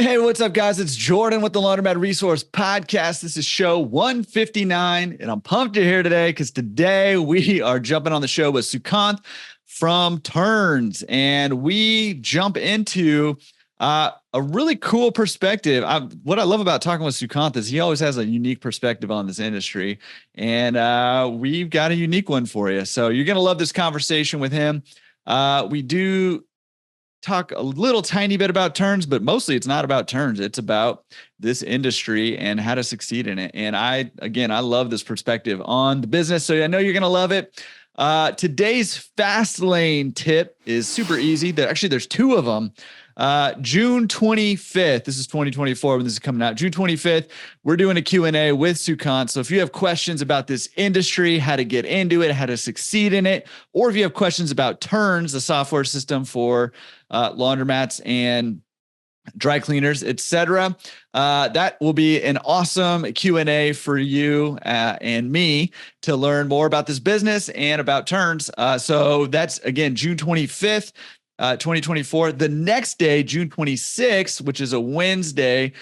Hey, what's up, guys? It's Jordan with the Laundromat Resource Podcast. This is show 159, and I'm pumped you're here today because today we are jumping on the show with Sukanth from Turns, and we jump into a really cool perspective. What I love about talking with Sukanth is he always has a unique perspective on this industry, and we've got a unique one for you. So you're going to love this conversation with him. We do talk a little tiny bit about turns, but mostly it's not about turns. It's about this industry and how to succeed in it. And I love this perspective on the business. So I know you're going to love it. Today's fast lane tip is super easy. There's two of them. June 25th, this is 2024 when this is coming out, June 25th, we're doing a Q&A with Sukanth. So if you have questions about this industry, how to get into it, how to succeed in it, or if you have questions about Turns, the software system for laundromats and dry cleaners, etc., that will be an awesome Q&A for you and me to learn more about this business and about Turns. So that's, again, June 25th. 2024. The next day, June 26th, which is a Wednesday,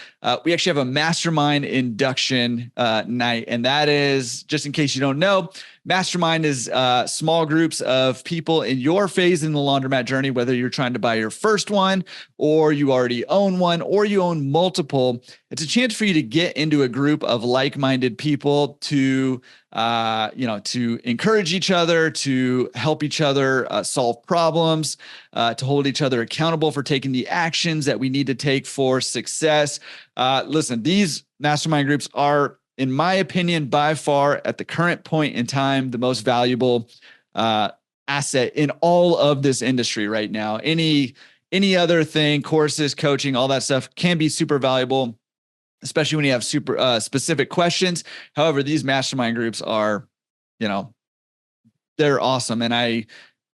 we actually have a Mastermind induction night. And that is, just in case you don't know, Mastermind is small groups of people in your phase in the laundromat journey, whether you're trying to buy your first one or you already own one or you own multiple. It's a chance for you to get into a group of like-minded people to encourage each other, to help each other solve problems, to hold each other accountable for taking the actions that we need to take for success. Listen, these mastermind groups are, in my opinion, by far at the current point in time, the most valuable asset in all of this industry right now. Any other thing, courses, coaching, all that stuff can be super valuable, especially when you have super specific questions. However, these mastermind groups are, they're awesome. And I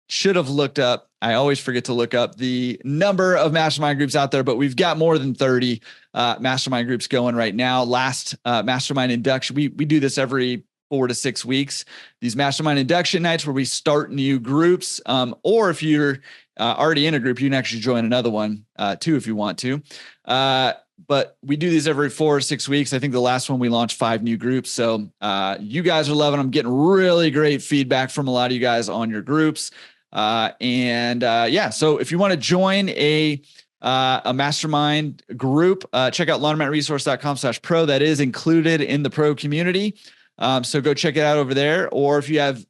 should have looked up, I always forget to look up the number of mastermind groups out there, but we've got more than 30 mastermind groups going right now. Last Mastermind Induction, we do this every 4 to 6 weeks. These Mastermind Induction nights where we start new groups, or if you're already in a group, you can actually join another one too if you want to. But we do these every 4 or 6 weeks. I think the last one we launched 5 new groups. So you guys are loving them, getting really great feedback from a lot of you guys on your groups. So if you want to join a mastermind group, check out laundromatresource.com/pro. That is included in the pro community. So go check it out over there. Or if you have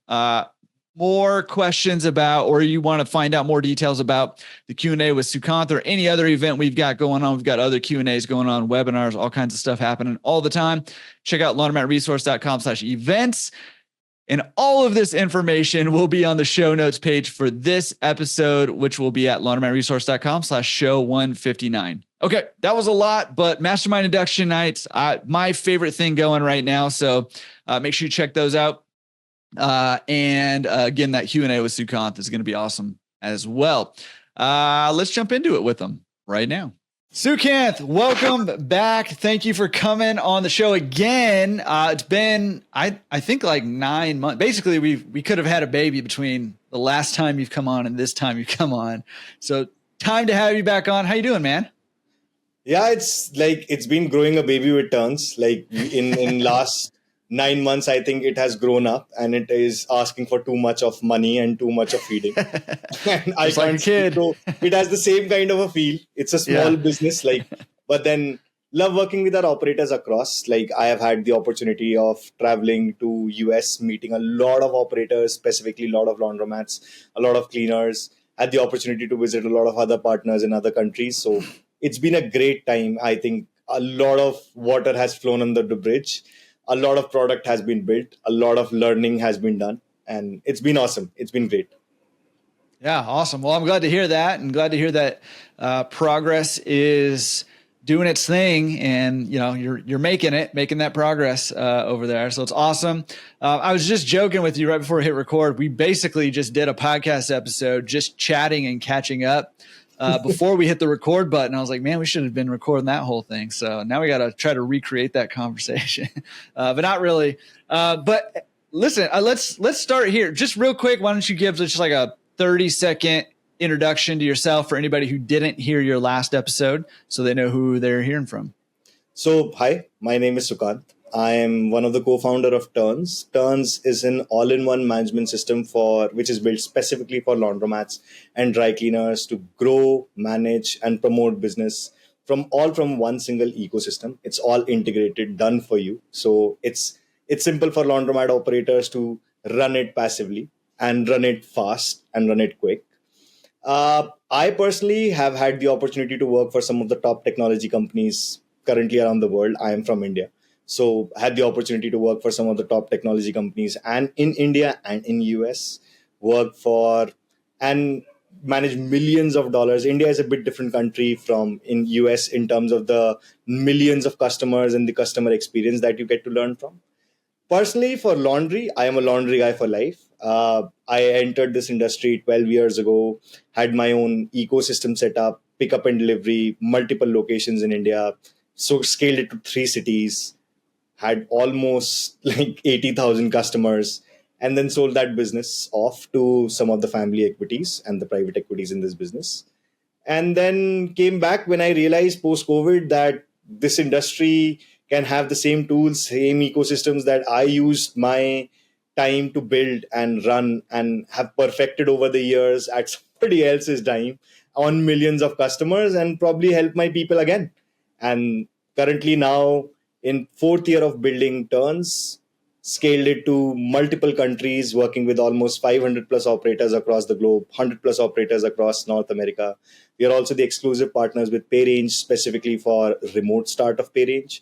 more questions about, or you want to find out more details about the Q&A with Sukanth or any other event we've got going on, we've got other Q&As going on, webinars, all kinds of stuff happening all the time. Check out laundromatresource.com/events. And all of this information will be on the show notes page for this episode, which will be at laundromatresource.com/show 159. Okay, that was a lot, but Mastermind Induction Nights, my favorite thing going right now. So make sure you check those out. Again, that Q&A with Sukanth is going to be awesome as well. Let's jump into it with them right now. Sukanth, welcome back. Thank you for coming on the show again. It's been, I think, like 9 months. Basically, we could have had a baby between the last time you've come on and this time you've come on. So time to have you back on. How you doing, man? Yeah, it's been growing a baby with Turns. Like in last 9 months, I think it has grown up and it is asking for too much of money and too much of feeding. And I like a kid. So it has the same kind of a feel. It's a small business, but then love working with our operators across. Like I have had the opportunity of traveling to US, meeting a lot of operators, specifically a lot of laundromats, a lot of cleaners, had the opportunity to visit a lot of other partners in other countries. So it's been a great time. I think a lot of water has flown under the bridge. A lot of product has been built. A lot of learning has been done. And it's been awesome. It's been great. Yeah, awesome. Well, I'm glad to hear that, and glad to hear that progress is doing its thing, and you're making that progress over there. So it's awesome. I was just joking with you right before we hit record. We basically just did a podcast episode, just chatting and catching up before we hit the record button. I was like, man, we should have been recording that whole thing. So now we got to try to recreate that conversation, but not really. But listen, let's start here just real quick. Why don't you give just like a 30-second introduction to yourself for anybody who didn't hear your last episode so they know who they're hearing from. So, hi, my name is Sukanth. I am one of the co-founder of Turns. Turns is an all-in-one management system which is built specifically for laundromats and dry cleaners to grow, manage, and promote business from one single ecosystem. It's all integrated, done for you. So it's simple for laundromat operators to run it passively and run it fast and run it quick. I personally have had the opportunity to work for some of the top technology companies currently around the world. I am from India. So I had the opportunity to work for some of the top technology companies and in India and in US, work for and manage millions of dollars. India is a bit different country from in US in terms of the millions of customers and the customer experience that you get to learn from. Personally, for laundry, I am a laundry guy for life. I entered this industry 12 years ago, had my own ecosystem set up, pickup and delivery, multiple locations in India, so scaled it to 3 cities, had almost like 80,000 customers, and then sold that business off to some of the family equities and the private equities in this business. And then came back when I realized post-COVID that this industry can have the same tools, same ecosystems that I used my time to build and run and have perfected over the years at somebody else's time on millions of customers and probably help my people again. And currently now in fourth year of building Turns, scaled it to multiple countries, working with almost 500 plus operators across the globe, 100 plus operators across North America. We are also the exclusive partners with PayRange, specifically for remote start of PayRange.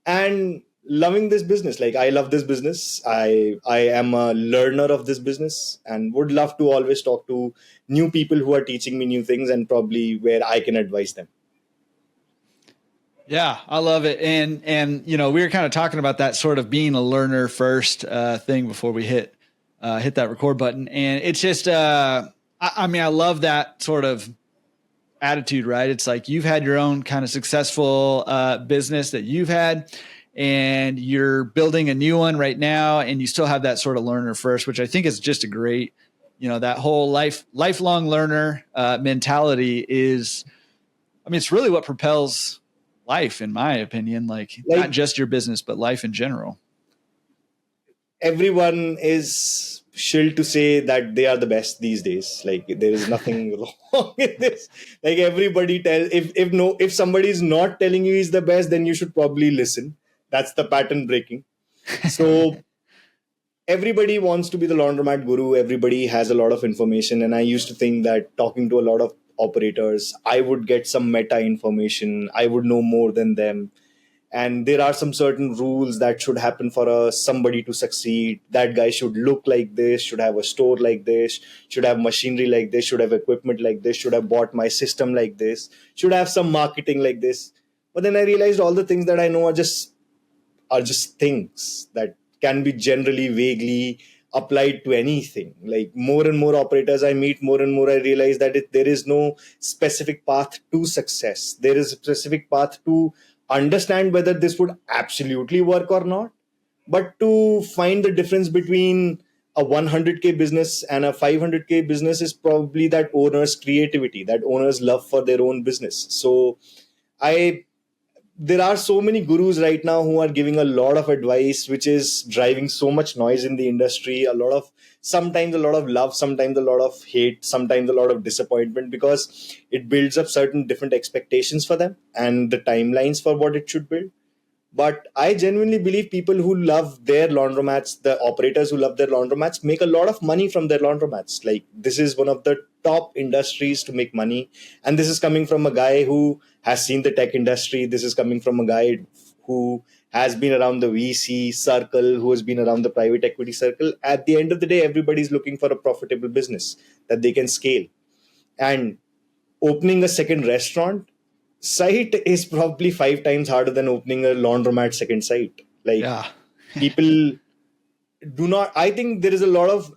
And loving this business. Like, I love this business. I am a learner of this business and would love to always talk to new people who are teaching me new things and probably where I can advise them. Yeah, I love it. And we were kind of talking about that sort of being a learner first thing before we hit that record button. And it's just, I love that sort of attitude, right? It's like you've had your own kind of successful business that you've had, and you're building a new one right now, and you still have that sort of learner first, which I think is just a great, that whole lifelong learner mentality is, it's really what propels life, in my opinion, like not just your business, but life in general. Everyone is shilled to say that they are the best these days. Like, there is nothing wrong with this. Like, everybody tells, if somebody is not telling you he's the best, then you should probably listen. That's the pattern breaking. So everybody wants to be the laundromat guru. Everybody has a lot of information. And I used to think that talking to a lot of operators, I would get some meta information. I would know more than them. And there are some certain rules that should happen for somebody to succeed. That guy should look like this, should have a store like this, should have machinery like this, should have equipment like this, should have bought my system like this, should have some marketing like this. But then I realized all the things that I know are just things that can be generally vaguely applied to anything. Like, more and more operators I meet, more and more I realize that there is no specific path to success. There is a specific path to understand whether this would absolutely work or not, but to find the difference between a 100K business and a 500K business is probably that owner's creativity, that owner's love for their own business. So there are so many gurus right now who are giving a lot of advice, which is driving so much noise in the industry. Sometimes a lot of love, sometimes a lot of hate, sometimes a lot of disappointment, because it builds up certain different expectations for them and the timelines for what it should build. But I genuinely believe people who love their laundromats, the operators who love their laundromats, make a lot of money from their laundromats. Like, this is one of the top industries to make money. And this is coming from a guy who has seen the tech industry. This is coming from a guy who has been around the VC circle, who has been around the private equity circle. At the end of the day, everybody's looking for a profitable business that they can scale. And opening a second restaurant site is probably 5 times harder than opening a laundromat second site. People do not, I think there is a lot of,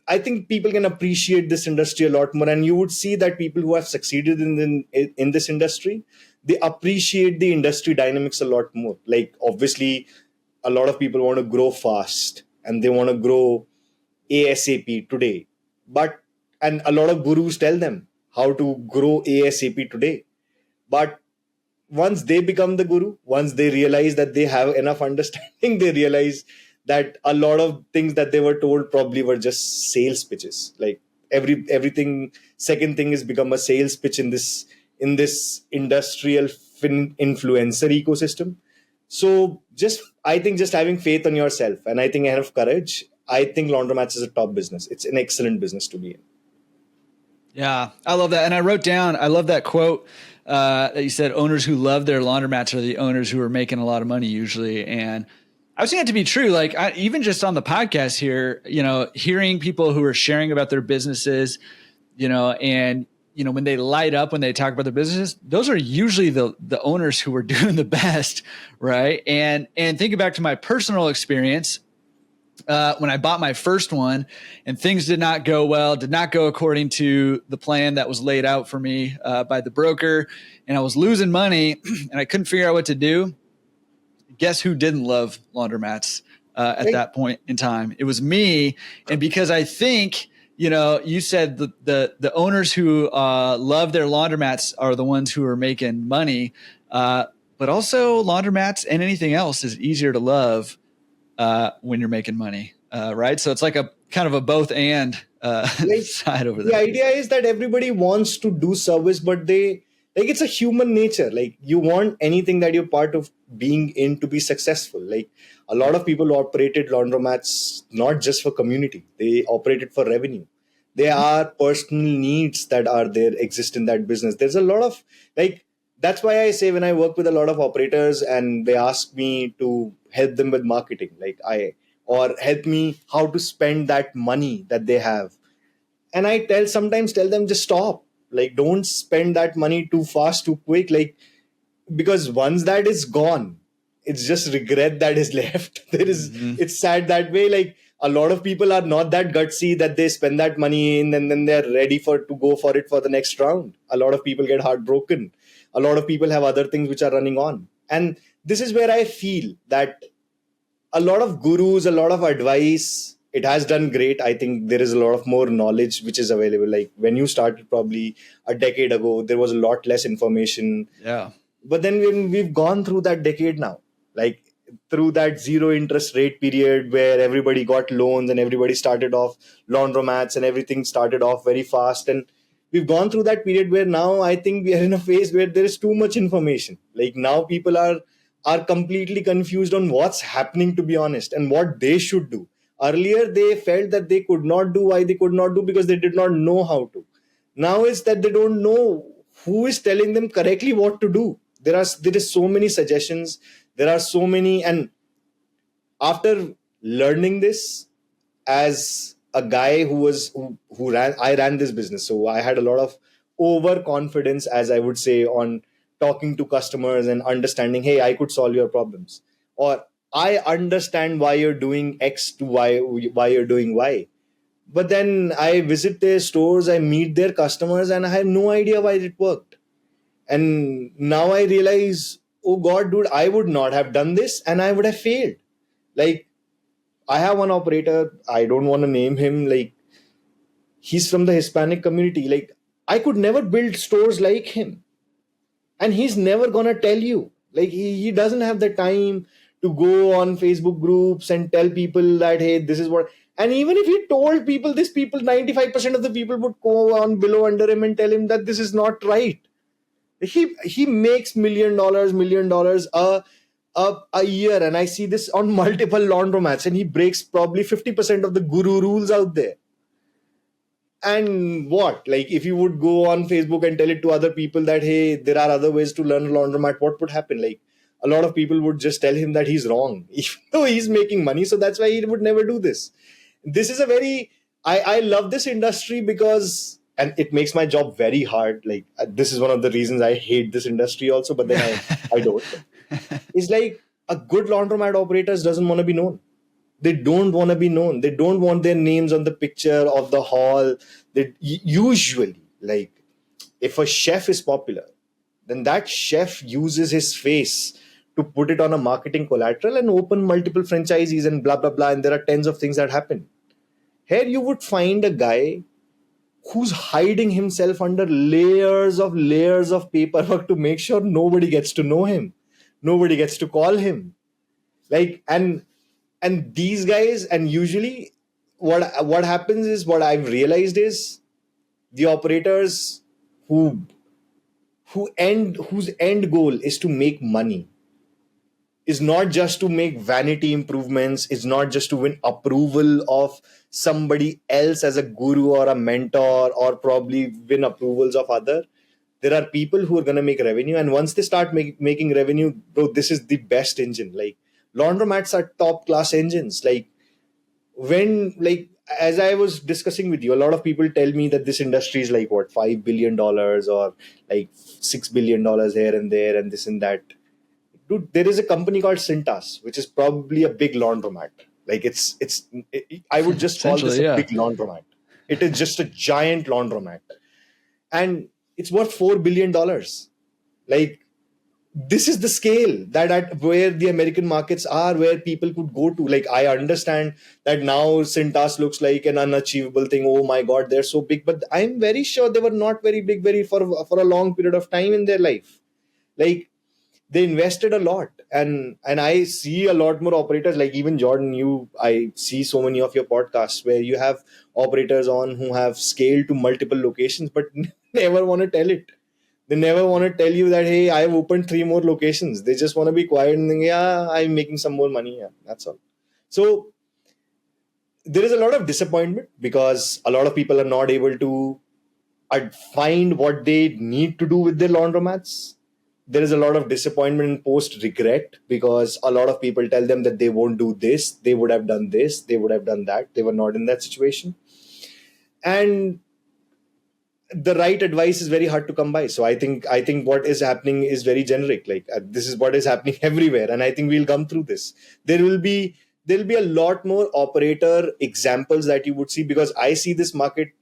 I think people can appreciate this industry a lot more. And you would see that people who have succeeded in this industry, they appreciate the industry dynamics a lot more. Like, obviously, a lot of people want to grow fast and they want to grow ASAP today. And a lot of gurus tell them how to grow ASAP today. But once they become the guru, once they realize that they have enough understanding, they realize that a lot of things that they were told probably were just sales pitches. Like everything, second thing is become a sales pitch in this industrial influencer ecosystem. So I think just having faith on yourself, and I think enough courage, I think laundromats is a top business. It's an excellent business to be in. Yeah, I love that. And I wrote down, I love that quote that you said, owners who love their laundromats are the owners who are making a lot of money usually. And I was saying it to be true. Like even just on the podcast here, hearing people who are sharing about their businesses, and when they light up, when they talk about their businesses, those are usually the owners who are doing the best. Right. And thinking back to my personal experience, when I bought my first one and things did not go well, did not go according to the plan that was laid out for me by the broker, and I was losing money and I couldn't figure out what to do. Guess who didn't love laundromats at that point in time? It was me. And because I think, you said the owners who love their laundromats are the ones who are making money, but also laundromats and anything else is easier to love when you're making money, right? So it's like a kind of a both and side over there. The idea is that everybody wants to do service, but it's a human nature. Like you want anything that you're part of being in to be successful. Like a lot of people operated laundromats not just for community; they operated for revenue. There are personal needs that are there exist in that business. There's a lot of that's why I say when I work with a lot of operators and they ask me to help them with marketing, or help me how to spend that money that they have. And I sometimes tell them just stop. Like don't spend that money too fast, too quick. Because once that is gone, it's just regret that is left. It's sad that way. Like a lot of people are not that gutsy that they spend that money in and then they're ready to go for it for the next round. A lot of people get heartbroken. A lot of people have other things which are running on. And this is where I feel that a lot of gurus, a lot of advice, it has done great. I think there is a lot of more knowledge which is available. Like when you started probably a decade ago, there was a lot less information. Yeah. But then when we've gone through that decade now, like through that zero interest rate period where everybody got loans and everybody started off laundromats and everything started off very fast. And we've gone through that period where now I think we are in a phase where there is too much information. Like now people are completely confused on what's happening, to be honest, and what they should do. Earlier, they felt that they could not do. Why they could not do? Because they did not know how to. Now it's that they don't know who is telling them correctly what to do. There is so many suggestions. There are so many. And after learning this as a guy I ran this business. So I had a lot of overconfidence, as I would say, on talking to customers and understanding, hey, I could solve your problems. Or I understand why you're doing X to why you're doing Y. But then I visit their stores, I meet their customers, and I have no idea why it worked. And now I realize, oh God, dude, I would not have done this and I would have failed. Like, I have one operator, I don't want to name him, like, he's from the Hispanic community. Like, I could never build stores like him. And he's never gonna tell you. Like, he doesn't have the time to go on Facebook groups and tell people that, hey, this is what. And even if he told people, 95% of the people would go on below under him and tell him that this is not right. He makes $1 million a year, and I see this on multiple laundromats, and he breaks probably 50% of the guru rules out there. And what? Like, if you would go on Facebook and tell it to other people that, hey, there are other ways to learn a laundromat, what would happen? Like, a lot of people would just tell him that he's wrong, even though he's making money. So that's why he would never do this. This is I love this industry because, and it makes my job very hard. Like, this is one of the reasons I hate this industry also, but then I don't. It's like a good laundromat operators doesn't want to be known. They don't want to be known. They don't want their names on the picture of the hall. They usually, like, if a chef is popular, then that chef uses his face to put it on a marketing collateral and open multiple franchisees and blah, blah, blah. And there are tens of things that happen. Here you would find a guy who's hiding himself under layers of paperwork to make sure nobody gets to know him, nobody gets to call him. Like, and these guys, and usually what happens is, what I've realized is, the operators whose end goal is to make money, is not just to make vanity improvements, is not just to win approval of somebody else as a guru or a mentor, or probably win approvals of other. There are people who are going to make revenue, and once they start making revenue, bro, this is the best engine. Like, laundromats are top class engines. Like, as I was discussing with you, a lot of people tell me that this industry is like, what, $5 billion or like $6 billion here and there and this and that. Dude, there is a company called Cintas, which is probably a big laundromat. Like, I would just call this a big laundromat. It is just a giant laundromat, and it's worth $4 billion. Like, this is the scale that at where the American markets are, where people could go to. Like, I understand that now Cintas looks like an unachievable thing. Oh my God, they're so big. But I'm very sure they were not very big for a long period of time in their life. Like, they invested a lot. And I see a lot more operators, like even Jordan, I see so many of your podcasts where you have operators on who have scaled to multiple locations, but never want to tell it. They never want to tell you that, hey, I've opened 3 more locations. They just want to be quiet and think, yeah, I'm making some more money. Yeah, that's all. So there is a lot of disappointment because a lot of people are not able to find what they need to do with their laundromats. There is a lot of disappointment and post regret because a lot of people tell them that they won't do this. They would have done this. They would have done that. They were not in that situation. And the right advice is very hard to come by. So I think what is happening is very generic. Like, this is what is happening everywhere, and I think we'll come through this. There'll be a lot more operator examples that you would see, because I see this market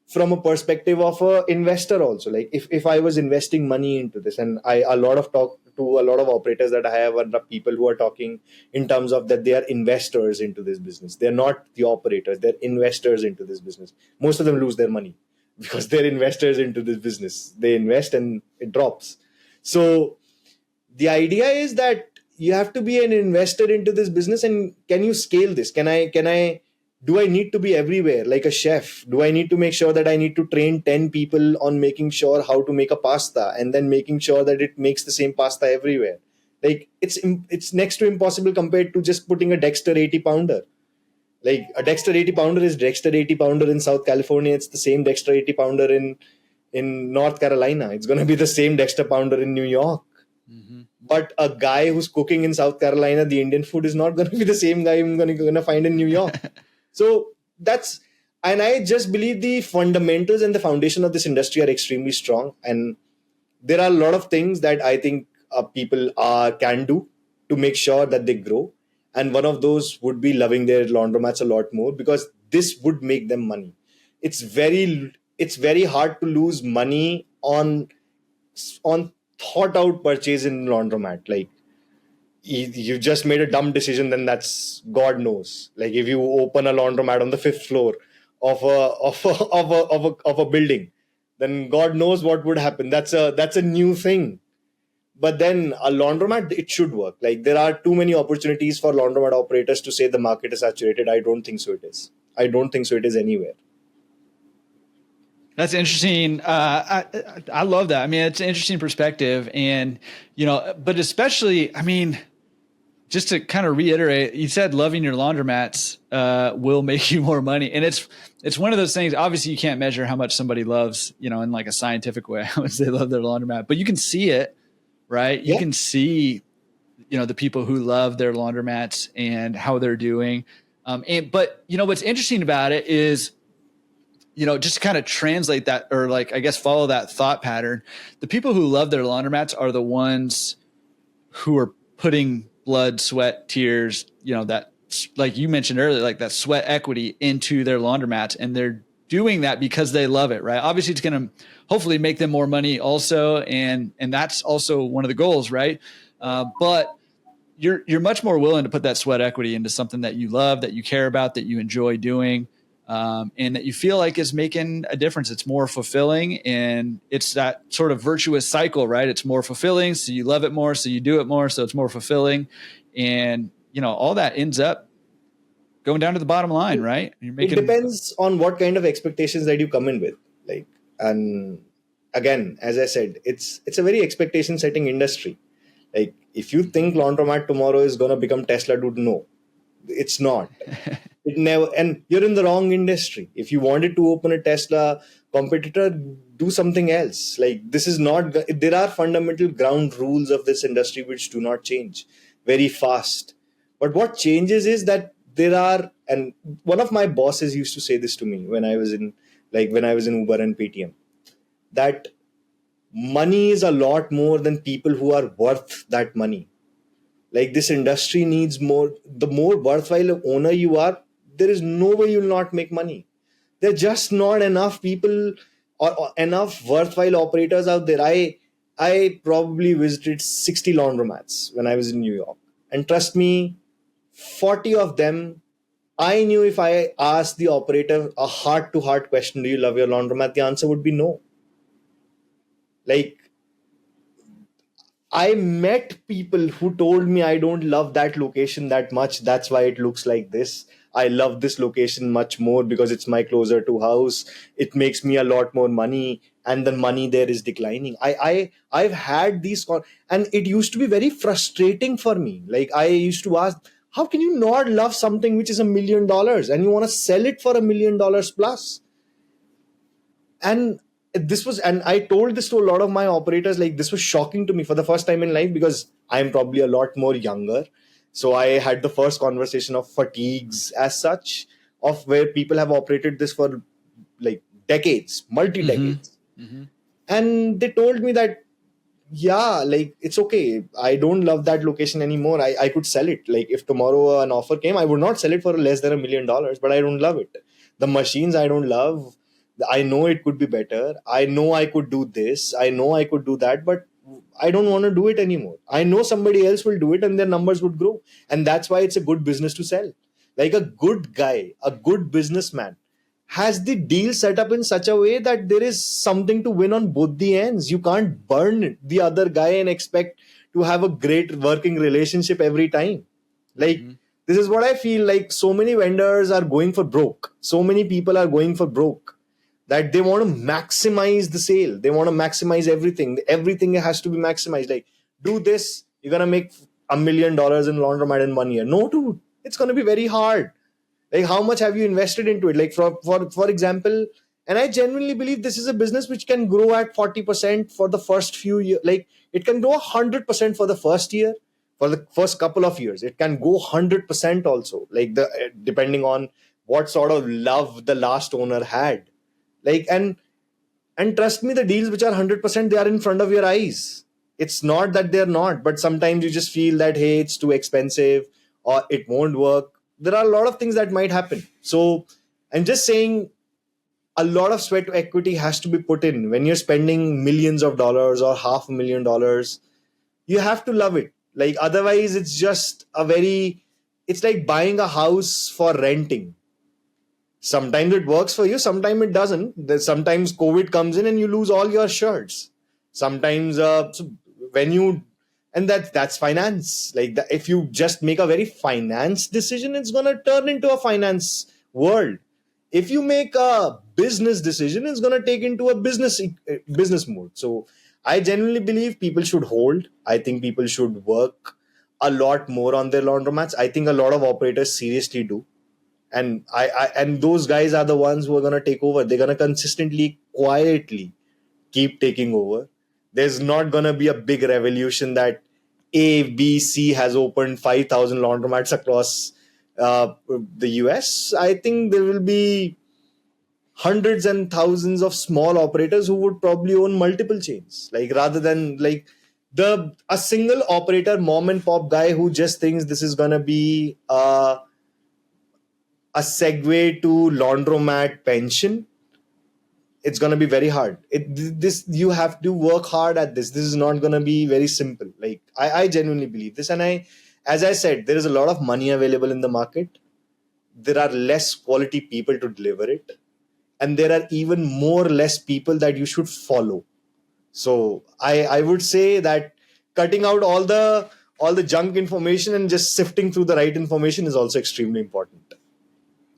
from a perspective of an investor also. Like, if I was investing money into this, and talk to a lot of operators that I have, and people who are talking in terms of that they are investors into this business. They're not the operators; they're investors into this business. Most of them lose their money because they're investors into this business. They invest and it drops. So the idea is that you have to be an investor into this business. And can you scale this? Do I need to be everywhere like a chef? Do I need to make sure that I need to train 10 people on making sure how to make a pasta and then making sure that it makes the same pasta everywhere? Like, it's next to impossible compared to just putting a Dexter 80 pounder. Like, a Dexter 80 pounder is Dexter 80 pounder in South California. It's the same Dexter 80 pounder in North Carolina. It's going to be the same Dexter pounder in New York. Mm-hmm. But a guy who's cooking in South Carolina, the Indian food is not going to be the same guy I'm going to find in New York. So and I just believe the fundamentals and the foundation of this industry are extremely strong. And there are a lot of things that I think people can do to make sure that they grow. And one of those would be loving their laundromats a lot more, because this would make them money. It's very hard to lose money on thought out purchase in laundromat. Like, you just made a dumb decision, then that's God knows. Like, if you open a laundromat on the 5th floor of a building, then God knows what would happen. That's a new thing. But then a laundromat, it should work. Like, there are too many opportunities for laundromat operators to say the market is saturated. I don't think so it is. I don't think so it is anywhere. That's interesting. I love that. I mean, it's an interesting perspective. And, but especially, I mean, just to kind of reiterate, you said loving your laundromats will make you more money. And it's one of those things. Obviously, you can't measure how much somebody loves, in like a scientific way, how much they love their laundromat. But you can see it. Right. You can see, the people who love their laundromats and how they're doing. But what's interesting about it is, just to kind of translate that, or like, I guess, follow that thought pattern. The people who love their laundromats are the ones who are putting blood, sweat, tears, that, like you mentioned earlier, like that sweat equity into their laundromats. And they're doing that because they love it, right? Obviously, it's going to hopefully make them more money also. And that's also one of the goals, right? But you're much more willing to put that sweat equity into something that you love, that you care about, that you enjoy doing. and that you feel like is making a difference. It's more fulfilling, and it's that sort of virtuous cycle, right? It's more fulfilling, so you love it more, so you do it more, so it's more fulfilling. And, all that ends up going down to the bottom line, right? It depends on what kind of expectations that you come in with. And again, as I said, it's a very expectation setting industry. Like, if you think laundromat tomorrow is going to become Tesla, dude, no, it's not. It never, and you're in the wrong industry. If you wanted to open a Tesla competitor, do something else. Like, this is not, there are fundamental ground rules of this industry which do not change very fast. But what changes is that there are, and one of my bosses used to say this to me when I was in Uber and Paytm, that money is a lot more than people who are worth that money. Like, this industry needs more. The more worthwhile owner you are, there is no way you'll not make money. There are just not enough people or enough worthwhile operators out there. I probably visited 60 laundromats when I was in New York. And trust me, 40 of them, I knew if I asked the operator a heart-to-heart question, do you love your laundromat? The answer would be no. Like, I met people who told me, I don't love that location that much. That's why it looks like this. I love this location much more because it's my closer to house. It makes me a lot more money, and the money there is declining. I've had these and it used to be very frustrating for me. Like, I used to ask, how can you not love something which is $1 million and you want to sell it for $1 million plus? And I told this to a lot of my operators, like, this was shocking to me for the first time in life, because I'm probably a lot more younger. So I had the first conversation of fatigues as such, of where people have operated this for like decades, multi-decades. Mm-hmm. And they told me that, yeah, like, it's okay. I don't love that location anymore. I could sell it. Like, if tomorrow an offer came, I would not sell it for less than $1 million, but I don't love it. The machines I don't love. I know it could be better. I know I could do this. I know I could do that, but I don't want to do it anymore. I know somebody else will do it and their numbers would grow. And that's why it's a good business to sell. Like, a good guy, a good businessman has the deal set up in such a way that there is something to win on both the ends. You can't burn the other guy and expect to have a great working relationship every time. Like, This is what I feel like. So many vendors are going for broke. So many people are going for broke, that they want to maximize the sale. They want to maximize everything. Everything has to be maximized. Like, do this, you're going to make $1 million in laundromat in 1 year. No, dude, it's going to be very hard. Like, how much have you invested into it? Like, for example, and I genuinely believe this is a business which can grow at 40% for the first few years. Like, it can grow 100% for the first year, for the first couple of years. It can go 100% also, like, depending on what sort of love the last owner had. Like, and trust me, the deals which are 100%, they are in front of your eyes. It's not that they're not, but sometimes you just feel that, hey, it's too expensive or it won't work. There are a lot of things that might happen. So I'm just saying, a lot of sweat equity has to be put in. When you're spending millions of dollars or $500,000, you have to love it. Like, otherwise it's just it's like buying a house for renting. Sometimes it works for you, sometimes it doesn't. Sometimes COVID comes in and you lose all your shirts. Sometimes and that's finance. Like, if you just make a very finance decision, it's going to turn into a finance world. If you make a business decision, it's going to take into a business mode. So I genuinely believe people should hold. I think people should work a lot more on their laundromats. I think a lot of operators seriously do. And and those guys are the ones who are going to take over. They're going to consistently, quietly keep taking over. There's not going to be a big revolution that A, B, C has opened 5,000 laundromats across the US. I think there will be hundreds and thousands of small operators who would probably own multiple chains. Like, rather than like a single operator, mom and pop guy who just thinks this is going to be a segue to laundromat pension. It's going to be very hard. You have to work hard at this. This is not going to be very simple. Like, I genuinely believe this. And as I said, there is a lot of money available in the market. there are less quality people to deliver it. And there are even more less people that you should follow. So I would say that cutting out all the junk information and just sifting through the right information is also extremely important.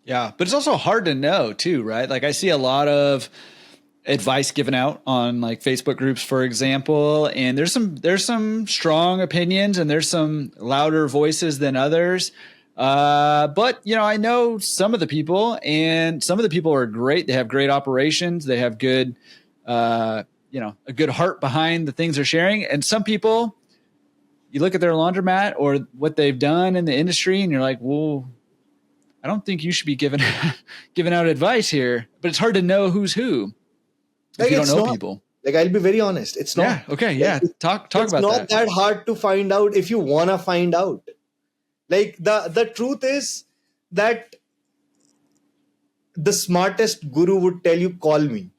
Yeah, but it's also hard to know too, right? Like I see a lot of advice given out on like Facebook groups, for example, and there's some strong opinions and there's some louder voices than others. But I know some of the people, and some of the people are great. They have great operations. They have good, a good heart behind the things they're sharing. And some people, you look at their laundromat or what they've done in the industry, and you're like, well, I don't think you should be giving out advice here. But it's hard to know who's who if you don't know people. Like, I'll be very honest. It's not. Yeah. Okay. Yeah. Talk about that. It's not that hard to find out if you want to find out. Like the truth is that the smartest guru would tell you, call me.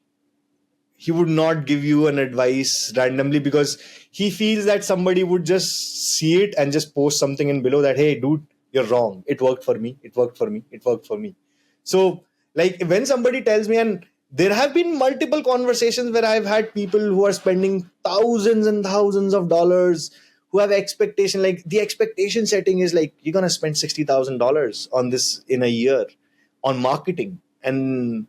He would not give you an advice randomly because he feels that somebody would just see it and just post something in below that, hey, dude, you're wrong. It worked for me. It worked for me. It worked for me. So like when somebody tells me, and there have been multiple conversations where I've had people who are spending thousands and thousands of dollars who have expectation, like the expectation setting is like, you're going to spend $60,000 on this in a year on marketing. And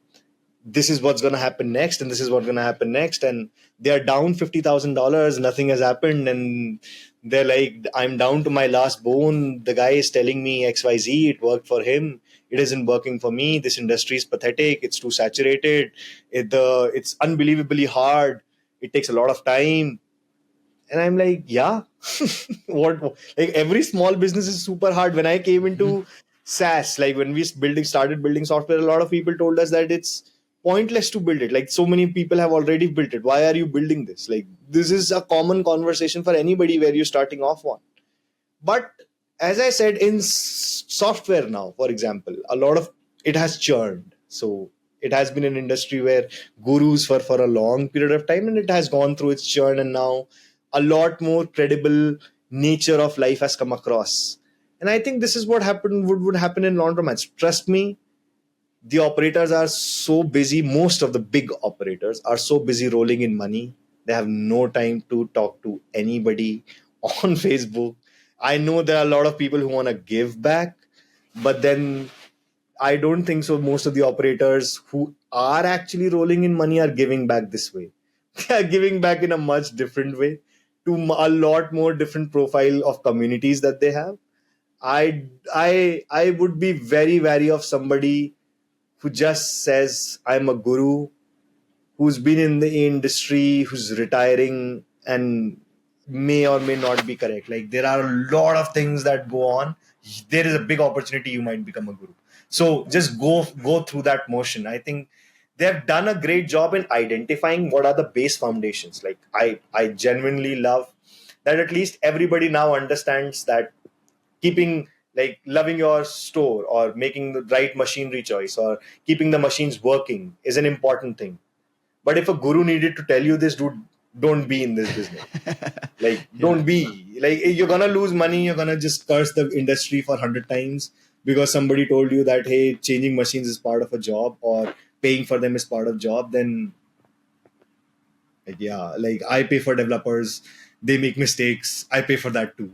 this is what's going to happen next. And this is what's going to happen next. And they're down $50,000. Nothing has happened. And they're like, I'm down to my last bone. The guy is telling me XYZ. It worked for him. It isn't working for me. This industry is pathetic. It's too saturated. It's unbelievably hard. It takes a lot of time. And I'm like, yeah, what? Like every small business is super hard. When I came into SaaS, like when we started building software, a lot of people told us that it's pointless to build it. Like so many people have already built it. Why are you building this? Like this is a common conversation for anybody where you're starting off on. But as I said, in software now, for example, a lot of it has churned. So it has been an industry where gurus for a long period of time, and it has gone through its churn, and now a lot more credible nature of life has come across. And I think this is what would happen in laundromats. Trust me, the operators are so busy. Most of the big operators are so busy rolling in money. They have no time to talk to anybody on Facebook. I know there are a lot of people who want to give back, but then I don't think so. Most of the operators who are actually rolling in money are giving back this way. They are giving back in a much different way to a lot more different profile of communities that they have. I would be very wary of somebody who just says, I'm a guru, who's been in the industry, who's retiring and may or may not be correct. Like there are a lot of things that go on. There is a big opportunity you might become a guru. So just go through that motion. I think they have done a great job in identifying what are the base foundations. Like I genuinely love that at least everybody now understands that keeping like loving your store or making the right machinery choice or keeping the machines working is an important thing. But if a guru needed to tell you this, dude, don't be in this business. Like, don't be. Like, you're going to lose money. You're going to just curse the industry for 100 times because somebody told you that, hey, changing machines is part of a job or paying for them is part of job. Then, like, yeah, like I pay for developers. They make mistakes. I pay for that too.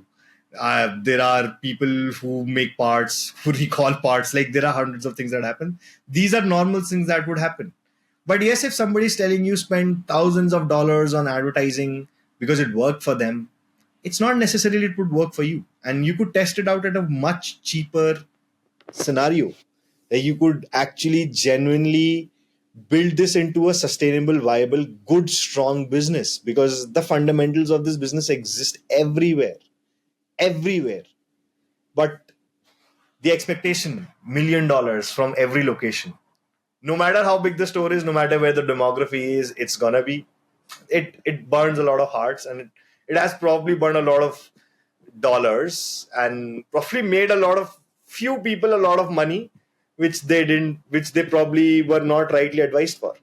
There are people who make parts, who recall parts. Like, there are hundreds of things that happen. These are normal things that would happen. But yes, if somebody's telling you spend thousands of dollars on advertising because it worked for them, it's not necessarily it would work for you. And you could test it out at a much cheaper scenario. Like you could actually genuinely build this into a sustainable, viable, good, strong business because the fundamentals of this business exist everywhere. But the expectation, $1 million from every location. No matter how big the store is, no matter where the demography is, it's gonna be, it burns a lot of hearts, and it has probably burned a lot of dollars and probably made few people a lot of money, which they probably were not rightly advised for.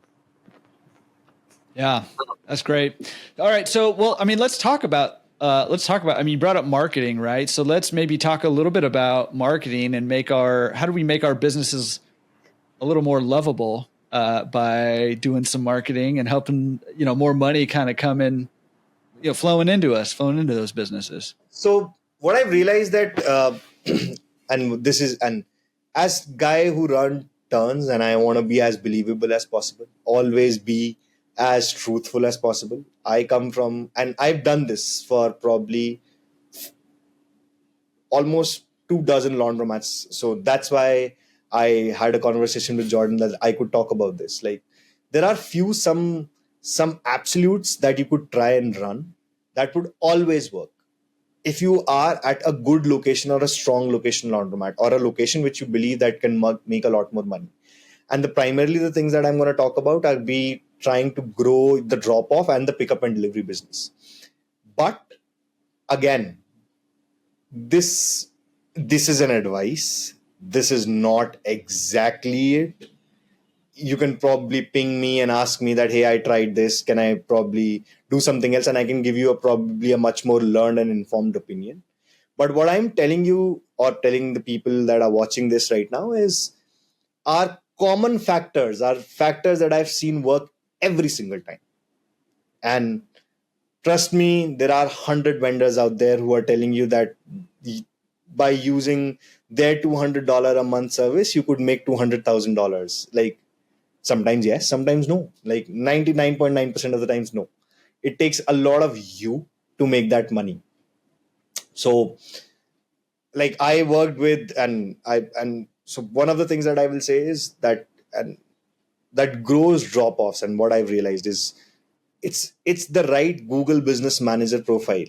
Yeah, that's great. All right. So, well, I mean, let's talk about let's talk about, I mean, you brought up marketing, right? So let's maybe talk a little bit about marketing and how do we make our businesses a little more lovable by doing some marketing and helping, more money kind of come in, flowing into those businesses. So what I've realized that, and as guy who run turns, and I want to be as believable as possible, always be as truthful as possible. I come from, and I've done this for probably almost 2 dozen laundromats. So that's why I had a conversation with Jordan that I could talk about this. Like, there are some absolutes that you could try and run that would always work if you are at a good location or a strong location laundromat, or a location which you believe that can make a lot more money. And primarily the things that I'm going to talk about, I'll be trying to grow the drop off and the pickup and delivery business. But again, this is an advice. This is not exactly it. You can probably ping me and ask me that, hey, I tried this. Can I probably do something else? And I can give you probably a much more learned and informed opinion. But what I'm telling you, or telling the people that are watching this right now, are common factors, are factors that I've seen work every single time. And trust me, there are 100 vendors out there who are telling you that by using their $200 a month service, you could make $200,000. Like, sometimes yes, sometimes no. Like 99.9% of the times, no. It takes a lot of you to make that money. So, like, I worked with, and so one of the things that I will say is that, and that grows drop-offs, and what I've realized is it's the right Google Business Manager profile.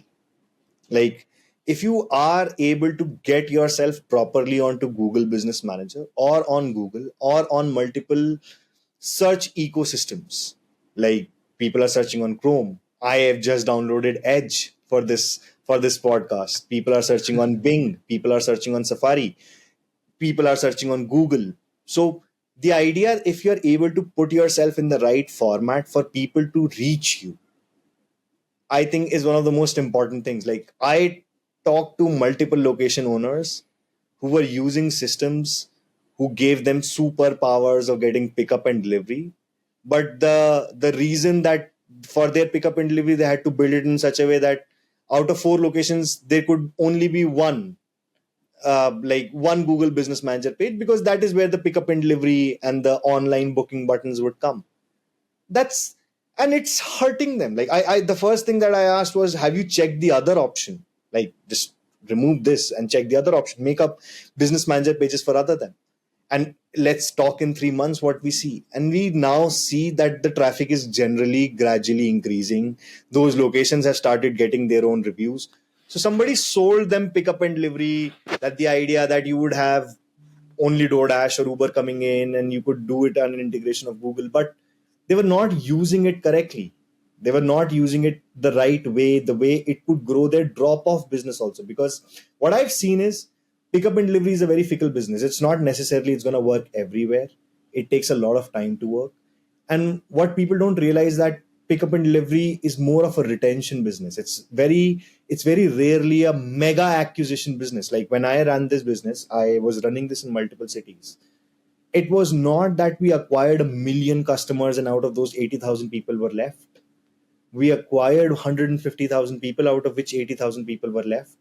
Like, if you are able to get yourself properly onto Google Business Manager, or on Google, or on multiple search ecosystems, like people are searching on Chrome. I have just downloaded Edge for this podcast. People are searching on Bing. People are searching on Safari. People are searching on Google. So the idea, if you're able to put yourself in the right format for people to reach you, I think is one of the most important things. Like, I talked to multiple location owners who were using systems who gave them superpowers of getting pickup and delivery. But the reason that for their pickup and delivery, they had to build it in such a way that out of 4 locations, there could only be one Google Business Manager page, because that is where the pickup and delivery and the online booking buttons would come. And it's hurting them. Like, I the first thing that I asked was, have you checked the other option? Like, just remove this and check the other option. Make up business manager pages for other than. And let's talk in 3 months what we see. And we now see that the traffic is generally gradually increasing. Those locations have started getting their own reviews. So somebody sold them pickup and delivery, that the idea that you would have only DoorDash or Uber coming in and you could do it on an integration of Google, but they were not using it correctly. They were not using it the right way, the way it could grow their drop-off business also. Because what I've seen is, pickup and delivery is a very fickle business. It's not necessarily it's going to work everywhere. It takes a lot of time to work. And what people don't realize, that pickup and delivery is more of a retention business. It's very rarely a mega acquisition business. Like, when I ran this business, I was running this in multiple cities. It was not that we acquired 1 million customers and out of those 80,000 people were left. We acquired 150,000 people, out of which 80,000 people were left.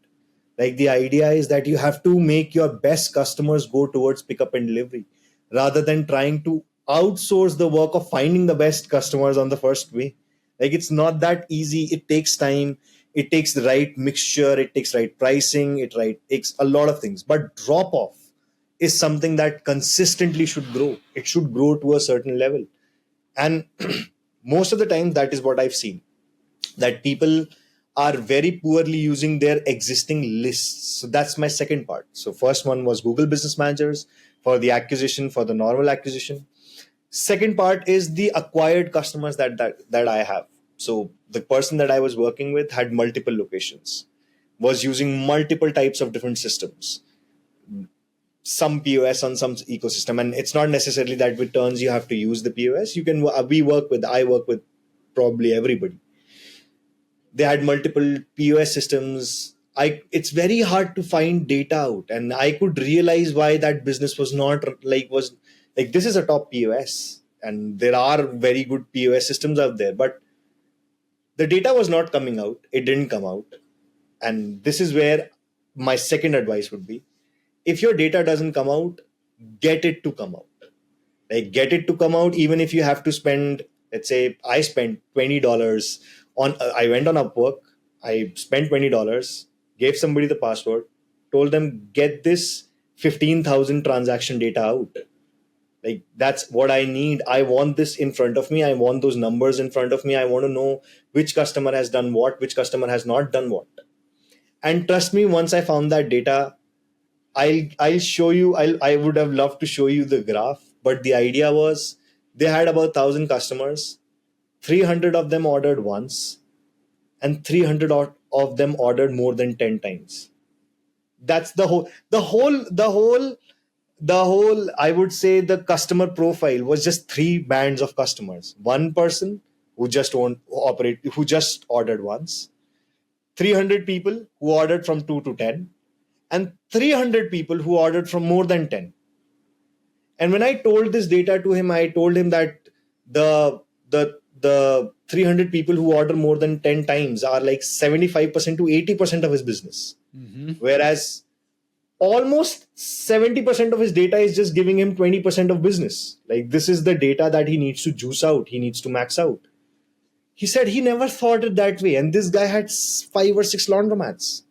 Like, the idea is that you have to make your best customers go towards pickup and delivery, rather than trying to outsource the work of finding the best customers on the first way. Like, it's not that easy. It takes time. It takes the right mixture. It takes right pricing. It takes a lot of things. But drop off is something that consistently should grow. It should grow to a certain level. And most of the time, that is what I've seen, that people are very poorly using their existing lists. So that's my second part. So first one was Google Business Managers for the acquisition, for the normal acquisition. Second part is the acquired customers that I have. So the person that I was working with had multiple locations, was using multiple types of different systems, some POS on some ecosystem. And it's not necessarily that with turns you have to use the POS. I work with probably everybody. They had multiple POS systems. It's very hard to find data out, and I could realize why that business was not was like, this is a top POS, and there are very good POS systems out there, but the data was not coming out. It didn't come out. And this is where my second advice would be: if your data doesn't come out, get it to come out. Like, get it to come out, even if you have to spend, let's say I spent $20 on, I went on Upwork, I spent $20, gave somebody the password, told them, get this 15,000 transaction data out. Like, that's what I need. I want this in front of me. I want those numbers in front of me. I want to know which customer has done what, which customer has not done what. And trust me, once I found that data, I'll show you. I would have loved to show you the graph, but the idea was they had about 1,000 customers. 300 of them ordered once, and 300 of them ordered more than 10 times. That's the whole. I would say the customer profile was just 3 bands of customers. One person who just ordered once, 300 people who ordered from 2 to 10, and 300 people who ordered from more than 10. And when I told this data to him, I told him that the 300 people who order more than 10 times are like 75% to 80% of his business. Mm-hmm. Whereas almost 70% of his data is just giving him 20% of business. Like, this is the data that he needs to juice out. He needs to max out. He said he never thought it that way. And this guy had 5 or 6 laundromats.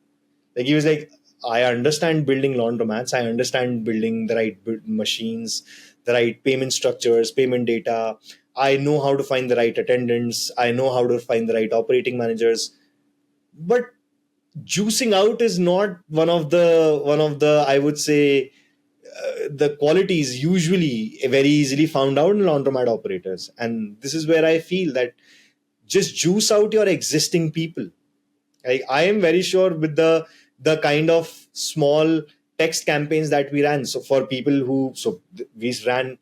Like, he was like, I understand building laundromats. I understand building the right machines, the right payment structures, payment data. I know how to find the right attendants. I know how to find the right operating managers. But juicing out is not one of the I would say the qualities usually very easily found out in laundromat operators. And this is where I feel that just juice out your existing people. I am very sure with the kind of small text campaigns that we ran. So for people who, we started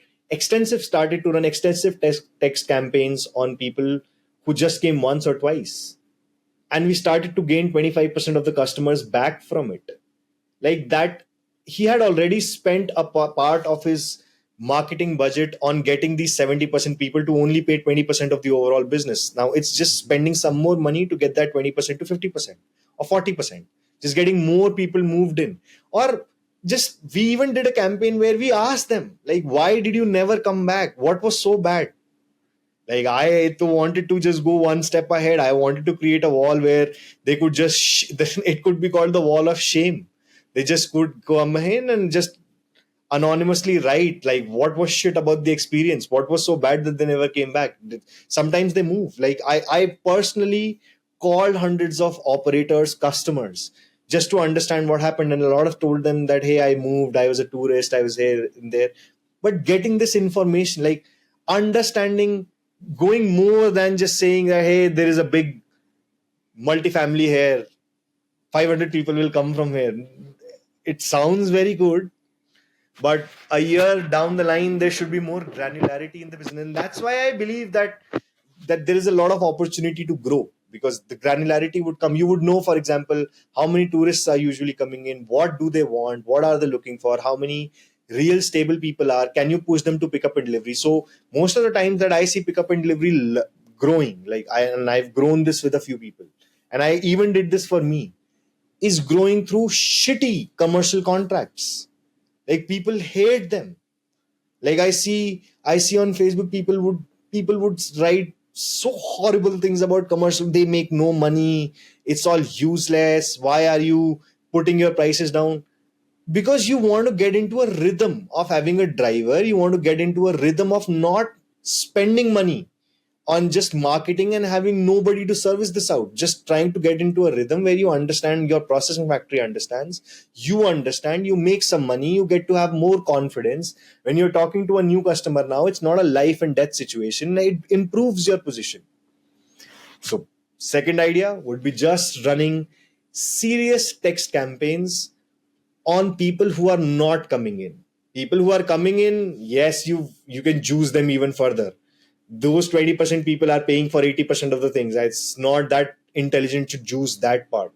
to run extensive text campaigns on people who just came once or twice. And we started to gain 25% of the customers back from it. Like that, he had already spent a part of his marketing budget on getting these 70% people to only pay 20% of the overall business. Now it's just spending some more money to get that 20% to 50% or 40%. Just getting more people moved in. Or just, we even did a campaign where we asked them, like, why did you never come back? What was so bad? Like, I wanted to just go one step ahead. I wanted to create a wall where they could just, it could be called the wall of shame. They just could come in and just anonymously write, like, what was shit about the experience? What was so bad that they never came back? Sometimes they move. Like, I personally called hundreds of operators, customers, just to understand what happened. And a lot of told them that, hey, I moved, I was a tourist, I was here and there. But getting this information, like understanding, going more than just saying that, hey, there is a big multifamily here, 500 people will come from here. It sounds very good, but a year down the line, there should be more granularity in the business. And that's why I believe that there is a lot of opportunity to grow, because the granularity would come. You would know, for example, how many tourists are usually coming in, what do they want, what are they looking for, how many real stable people are, can you push them to pick up and delivery? So most of the times that I see pick up and delivery growing, like I've grown this with a few people, and I even did this for me, is growing through shitty commercial contracts. Like, people hate them. Like, I see on Facebook, people would write so horrible things about commercial. They make no money. It's all useless. Why are you putting your prices down? Because you want to get into a rhythm of having a driver. You want to get into a rhythm of not spending money on just marketing and having nobody to service this out. Just trying to get into a rhythm where you understand, your processing factory understands, you understand, you make some money, you get to have more confidence. When you're talking to a new customer now, it's not a life and death situation. It improves your position. So second idea would be just running serious text campaigns on people who are not coming in. People who are coming in, yes, you can juice them even further. those 20% people are paying for 80% of the things. It's not that intelligent to choose that part.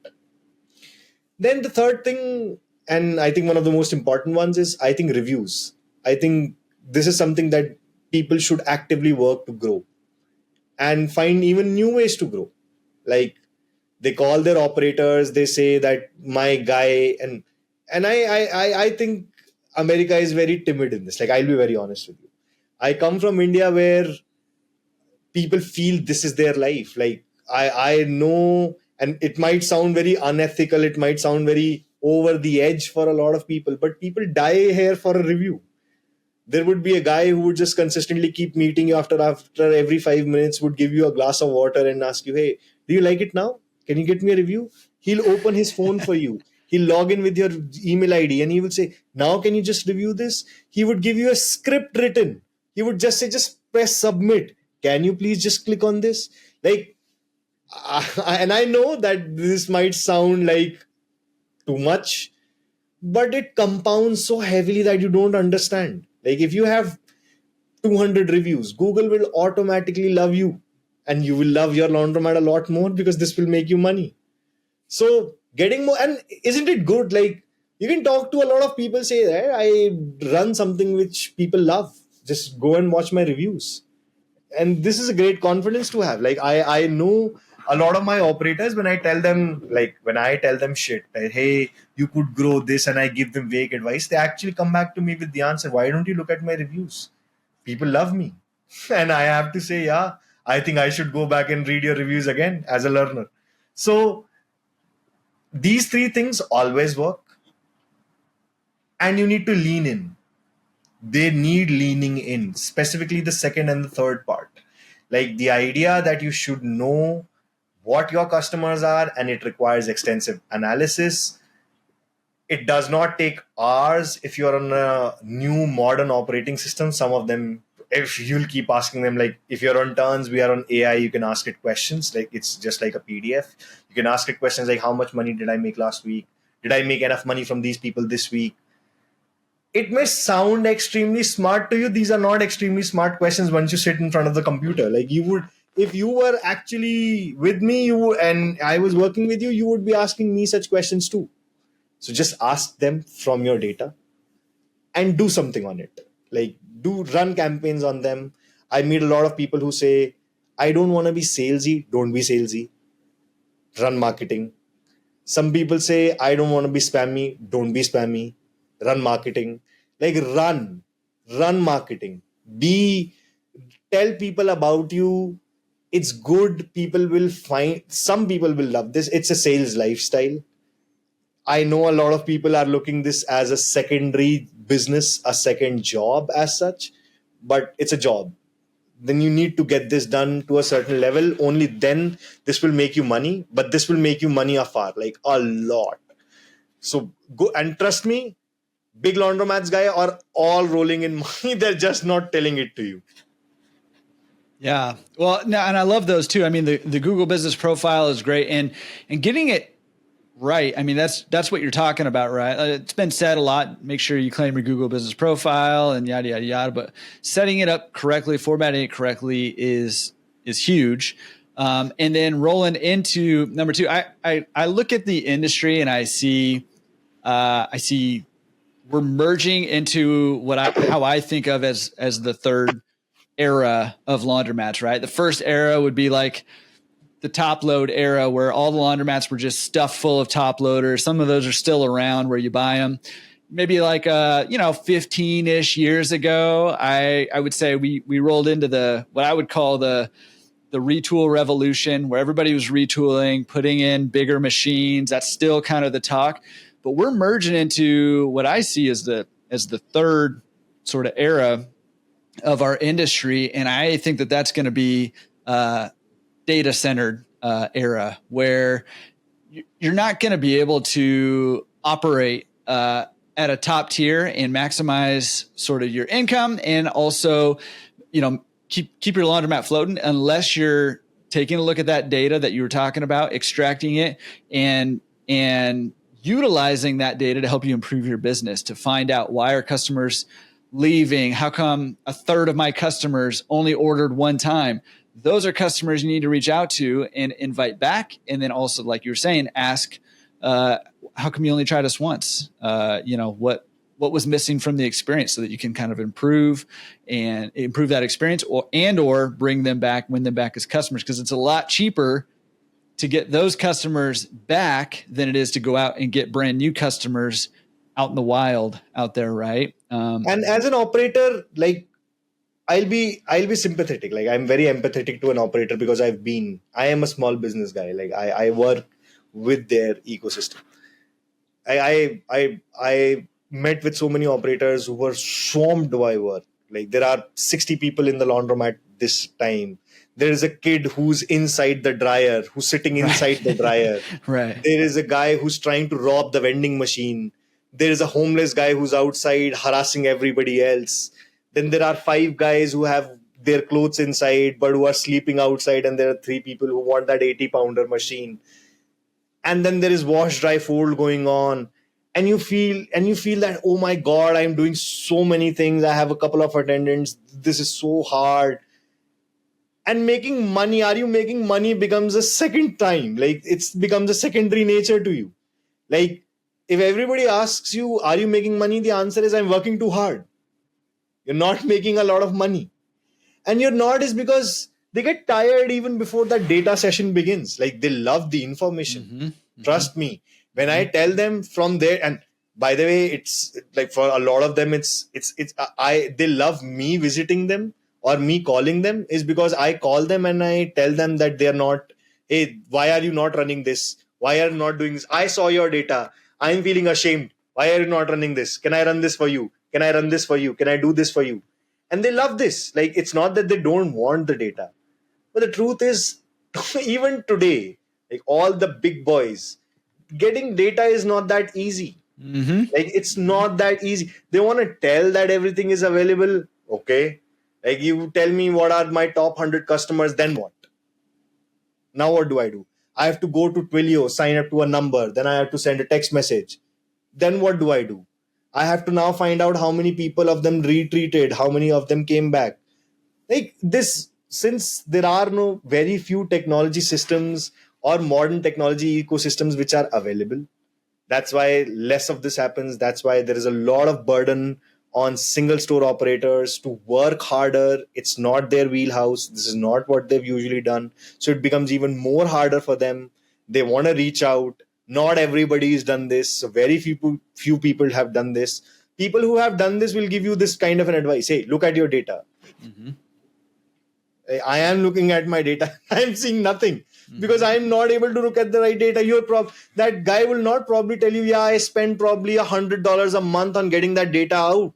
Then the third thing, and I think one of the most important ones, is I think reviews. I think this is something that people should actively work to grow and find even new ways to grow. Like, they call their operators, they say that my guy, and I think America is very timid in this. Like, I'll be very honest with you. I come from India where people feel this is their life. Like, I know, and it might sound very unethical, it might sound very over the edge for a lot of people, but people die here for a review. There would be a guy who would just consistently keep meeting you after every 5 minutes, would give you a glass of water and ask you, hey, do you like it now? Can you get me a review? He'll open his phone for you. He'll log in with your email ID and he would say, now can you just review this? He would give you a script written. He would just say, just press submit. Can you please just click on this? Like, and I know that this might sound like too much, but it compounds so heavily that you don't understand. Like, if you have 200 reviews, Google will automatically love you and you will love your laundromat a lot more because this will make you money. So getting more, and isn't it good? Like, you can talk to a lot of people, say, hey, I run something which people love. Just go and watch my reviews. And this is a great confidence to have. Like, I know a lot of my operators, when I tell them shit, like, hey, you could grow this, and I give them vague advice, they actually come back to me with the answer. Why don't you look at my reviews? People love me. And I have to say, yeah, I think I should go back and read your reviews again as a learner. So these three things always work. And you need to lean in. They need leaning in, specifically the second and the third part. Like, the idea that you should know what your customers are, and it requires extensive analysis. It does not take hours if you're on a new modern operating system. Some of them, if you'll keep asking them, like, if you're on turns, we are on AI, you can ask it questions. Like, it's just like a PDF. You can ask it questions like, how much money did I make last week? Did I make enough money from these people this week? It may sound extremely smart to you. These are not extremely smart questions once you sit in front of the computer. Like, you would, if you were actually with me, and I was working with you, you would be asking me such questions too. So just ask them from your data and do something on it. Like, run campaigns on them. I meet a lot of people who say, I don't want to be salesy. Don't be salesy. Run marketing. Some people say, I don't want to be spammy. Don't be spammy. Run marketing. Like, run marketing. Tell people about you. It's good. Some people will love this. It's a sales lifestyle. I know a lot of people are looking this as a secondary business, a second job as such, but it's a job. Then you need to get this done to a certain level. Only then this will make you money, but this will make you money afar, like a lot. So go, and trust me, big laundromats guy are all rolling in money. They're just not telling it to you. Yeah. Well, no, and I love those too. I mean, the Google business profile is great, and getting it right. I mean, that's what you're talking about, right? It's been said a lot. Make sure you claim your Google business profile and yada, yada, yada, but setting it up correctly, formatting it correctly is huge. And then rolling into number two, I look at the industry and I see we're merging into how I think of as the third era of laundromats, right? The first era would be like the top load era, where all the laundromats were just stuffed full of top loaders. Some of those are still around where you buy them. Maybe like 15-ish years ago, I would say we rolled into what I would call the retool revolution, where everybody was retooling, putting in bigger machines. That's still kind of the talk. But we're merging into what I see as the third sort of era of our industry. And I think that that's going to be data centered era, where you're not going to be able to operate at a top tier and maximize sort of your income, and also, keep your laundromat floating, unless you're taking a look at that data that you were talking about, extracting it and utilizing that data to help you improve your business, to find out why are customers leaving? How come a third of my customers only ordered one time? Those are customers you need to reach out to and invite back. And then also, like you were saying, ask, how come you only tried us once? What was missing from the experience, so that you can kind of improve that experience, or bring them back, win them back as customers. Because it's a lot cheaper to get those customers back than it is to go out and get brand new customers out in the wild out there. Right. And as an operator, like, I'll be sympathetic. Like, I'm very empathetic to an operator because I am a small business guy. Like, I work with their ecosystem. I met with so many operators who were swarmed by work. Like, there are 60 people in the laundromat this time. There is a kid who's inside the dryer, who's sitting inside the dryer. Right. There is a guy who's trying to rob the vending machine. There is a homeless guy who's outside harassing everybody else. Then there are 5 guys who have their clothes inside but who are sleeping outside, and there are 3 people who want that 80-pounder machine. And then there is wash, dry, fold going on. And you feel that, oh my God, I'm doing so many things. I have a couple of attendants. This is so hard. And making money, are you making money, becomes a second time. Like, it becomes a secondary nature to you. Like, if everybody asks you, are you making money? The answer is, I'm working too hard. You're not making a lot of money. And you're not is because they get tired even before that data session begins. Like, they love the information. Mm-hmm. Trust me. When I tell them from there, and by the way, it's like, for a lot of them, they love me visiting them or me calling them, is because I call them and I tell them that they're not, hey, why are you not running this? Why are you not doing this? I saw your data. I'm feeling ashamed. Why are you not running this? Can I run this for you? Can I run this for you? Can I do this for you? And they love this. Like, it's not that they don't want the data. But the truth is, even today, like, all the big boys, getting data is not that easy. Mm-hmm. Like, it's not that easy. They want to tell that everything is available. Okay. Like, you tell me what are my top 100 customers, then what? Now what do? I have to go to Twilio, sign up to a number. Then I have to send a text message. Then what do? I have to now find out how many people of them retreated, how many of them came back. Like this, since there are no very few technology systems or modern technology ecosystems which are available, that's why less of this happens. That's why there is a lot of burden on single store operators to work harder. It's not their wheelhouse. This is not what they've usually done. So it becomes even more harder for them. They want to reach out. Not everybody has done this. So very few people have done this. People who have done this will give you this kind of an advice. Hey, look at your data. Mm-hmm. I am looking at my data. I'm seeing nothing because I'm not able to look at the right data. That guy will not probably tell you, yeah, I spend probably $100 a month on getting that data out.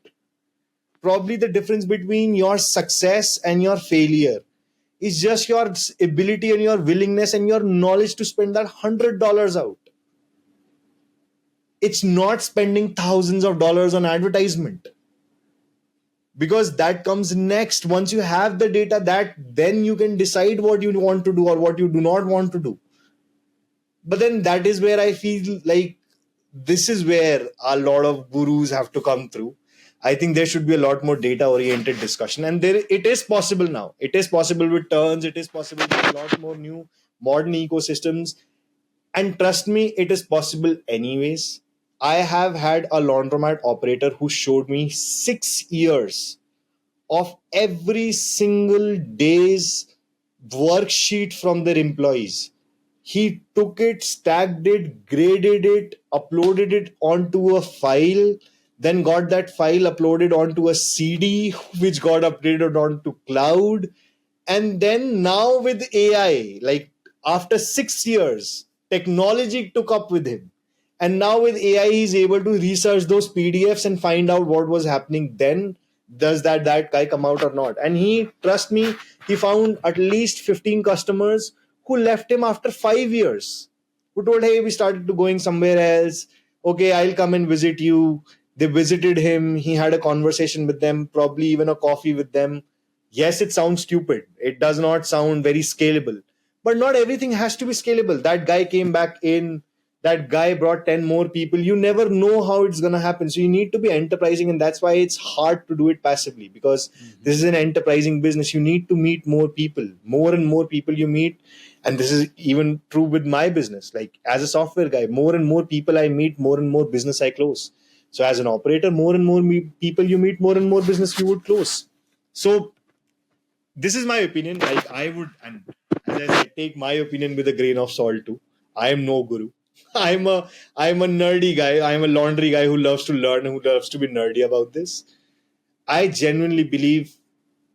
Probably the difference between your success and your failure is just your ability and your willingness and your knowledge to spend that $100 out. It's not spending thousands of dollars on advertisement. Because that comes next. Once you have the data, then you can decide what you want to do or what you do not want to do. But then that is where I feel like this is where a lot of gurus have to come through. I think there should be a lot more data-oriented discussion. And it is possible now. It is possible with turns. It is possible with a lot more new modern ecosystems. And trust me, it is possible anyways. I have had a laundromat operator who showed me 6 years of every single day's worksheet from their employees. He took it, stacked it, graded it, uploaded it onto a file, then got that file uploaded onto a CD, which got upgraded onto cloud. And then now with AI, like after 6 years, technology took up with him. And now with AI, he's able to research those PDFs and find out what was happening then. Does that guy come out or not? And trust me, he found at least 15 customers who left him after 5 years, who told, hey, we started to going somewhere else. Okay, I'll come and visit you. They visited him. He had a conversation with them, probably even a coffee with them. Yes, it sounds stupid. It does not sound very scalable. But not everything has to be scalable. That guy came back in that guy brought 10 more people. You never know how it's going to happen. So you need to be enterprising. And that's why it's hard to do it passively, because this is an enterprising business. You need to meet more people, more and more people you meet. And this is even true with my business. Like as a software guy, more and more people I meet, more and more business I close. So as an operator, more and more people you meet, more and more business you would close. So this is my opinion. Like I would, and as I said, take my opinion with a grain of salt too. I am no guru. I'm a nerdy guy. I'm a laundry guy who loves to learn, who loves to be nerdy about this. I genuinely believe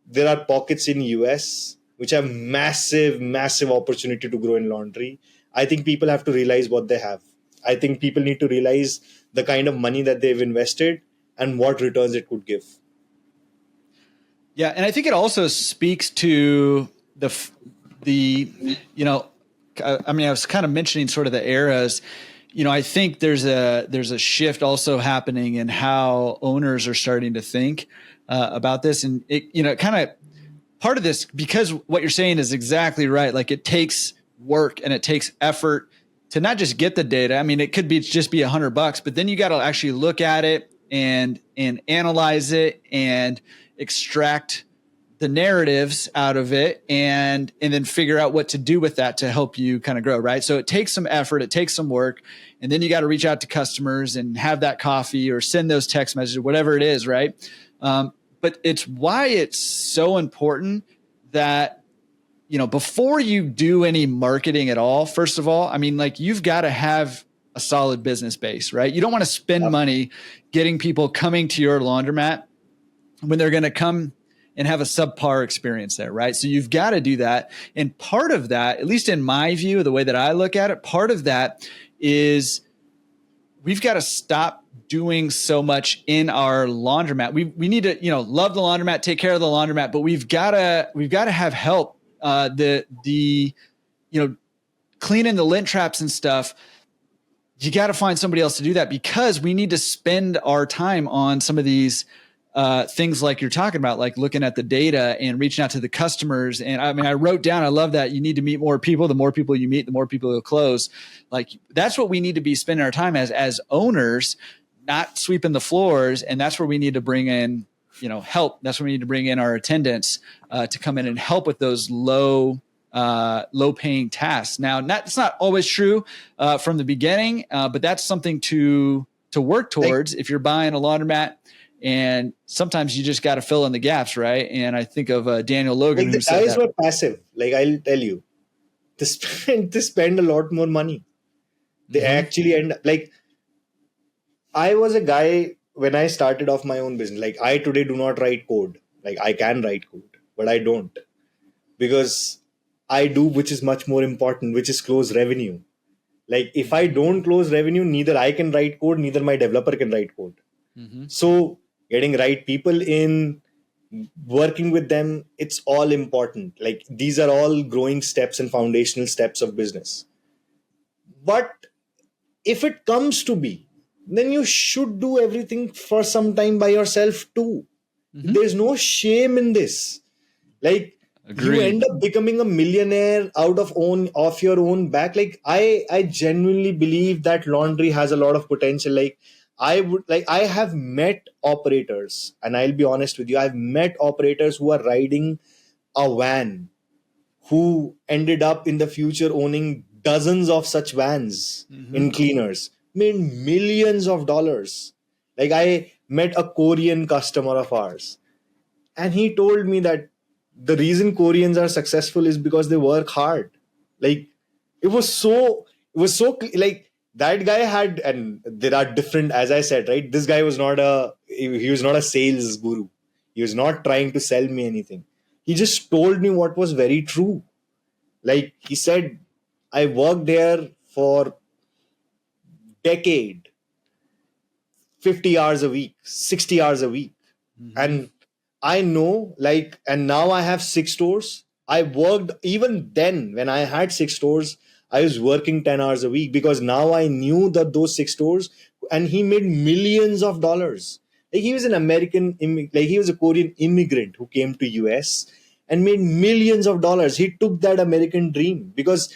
there are pockets in US which have massive opportunity to grow in laundry. I think people have to realize what they have. I think people need to realize the kind of money that they've invested and what returns it could give. Yeah, and I think it also speaks to I mean, I was kind of mentioning sort of the eras. I think there's a shift also happening in how owners are starting to think about this, and it kind of part of this, because what you're saying is exactly right. Like it takes work and it takes effort to not just get the data. I mean, it could be just be $100, but then you got to actually look at it and analyze it and extract the narratives out of it and then figure out what to do with that to help you kind of grow, right? So it takes some effort, it takes some work, and then you got to reach out to customers and have that coffee or send those text messages, whatever it is, right? But it's why it's so important that, before you do any marketing at all, first of all, I mean, like you've got to have a solid business base, right? You don't want to spend money getting people coming to your laundromat when they're going to come and have a subpar experience there, right? So you've got to do that. And part of that, at least in my view, the way that I look at it, part of that is we've got to stop doing so much in our laundromat. We need to, love the laundromat, take care of the laundromat, but we've got to have help. Cleaning the lint traps and stuff. You got to find somebody else to do that, because we need to spend our time on some of these things like you're talking about, like looking at the data and reaching out to the customers. And I mean, I wrote down, I love that you need to meet more people. The more people you meet, the more people you'll close. Like that's what we need to be spending our time as owners, not sweeping the floors. And that's where we need to bring in, help. That's where we need to bring in our attendants to come in and help with those low paying tasks. Now, it's not always true from the beginning, but that's something to work towards if you're buying a laundromat. And sometimes you just got to fill in the gaps, right? And I think of Daniel Logan. Like the guys were passive. Like I'll tell you, they spend a lot more money. They actually end up like, I was a guy when I started off my own business. Like I today do not write code. Like I can write code, but I don't, because I do, which is much more important, which is close revenue. Like if I don't close revenue, neither I can write code, neither my developer can write code. So getting right people in, working with them, it's all important. Like these are all growing steps and foundational steps of business. But if it comes to be, then you should do everything for some time by yourself too. There's no shame in this. Like Agreed. You end up becoming a millionaire out of your own back. Like I genuinely believe that laundry has a lot of potential. I have met operators, and I'll be honest with you, I've met operators who are riding a van, who ended up in the future owning dozens of such vans in cleaners, made millions of dollars. Like I met a Korean customer of ours, and he told me that the reason Koreans are successful is because they work hard. Like it was so like, that guy had, and there are different, as I said, right? This guy was not a sales guru. He was not trying to sell me anything. He just told me what was very true. Like he said, I worked there for decade, 50 hours a week, 60 hours a week. And I know, and now I have 6 stores. I worked, even then when I had 6 stores, I was working 10 hours a week, because now I knew that those 6 stores, and he made millions of dollars. Like he was an he was a Korean immigrant who came to US and made millions of dollars. He took that American dream, because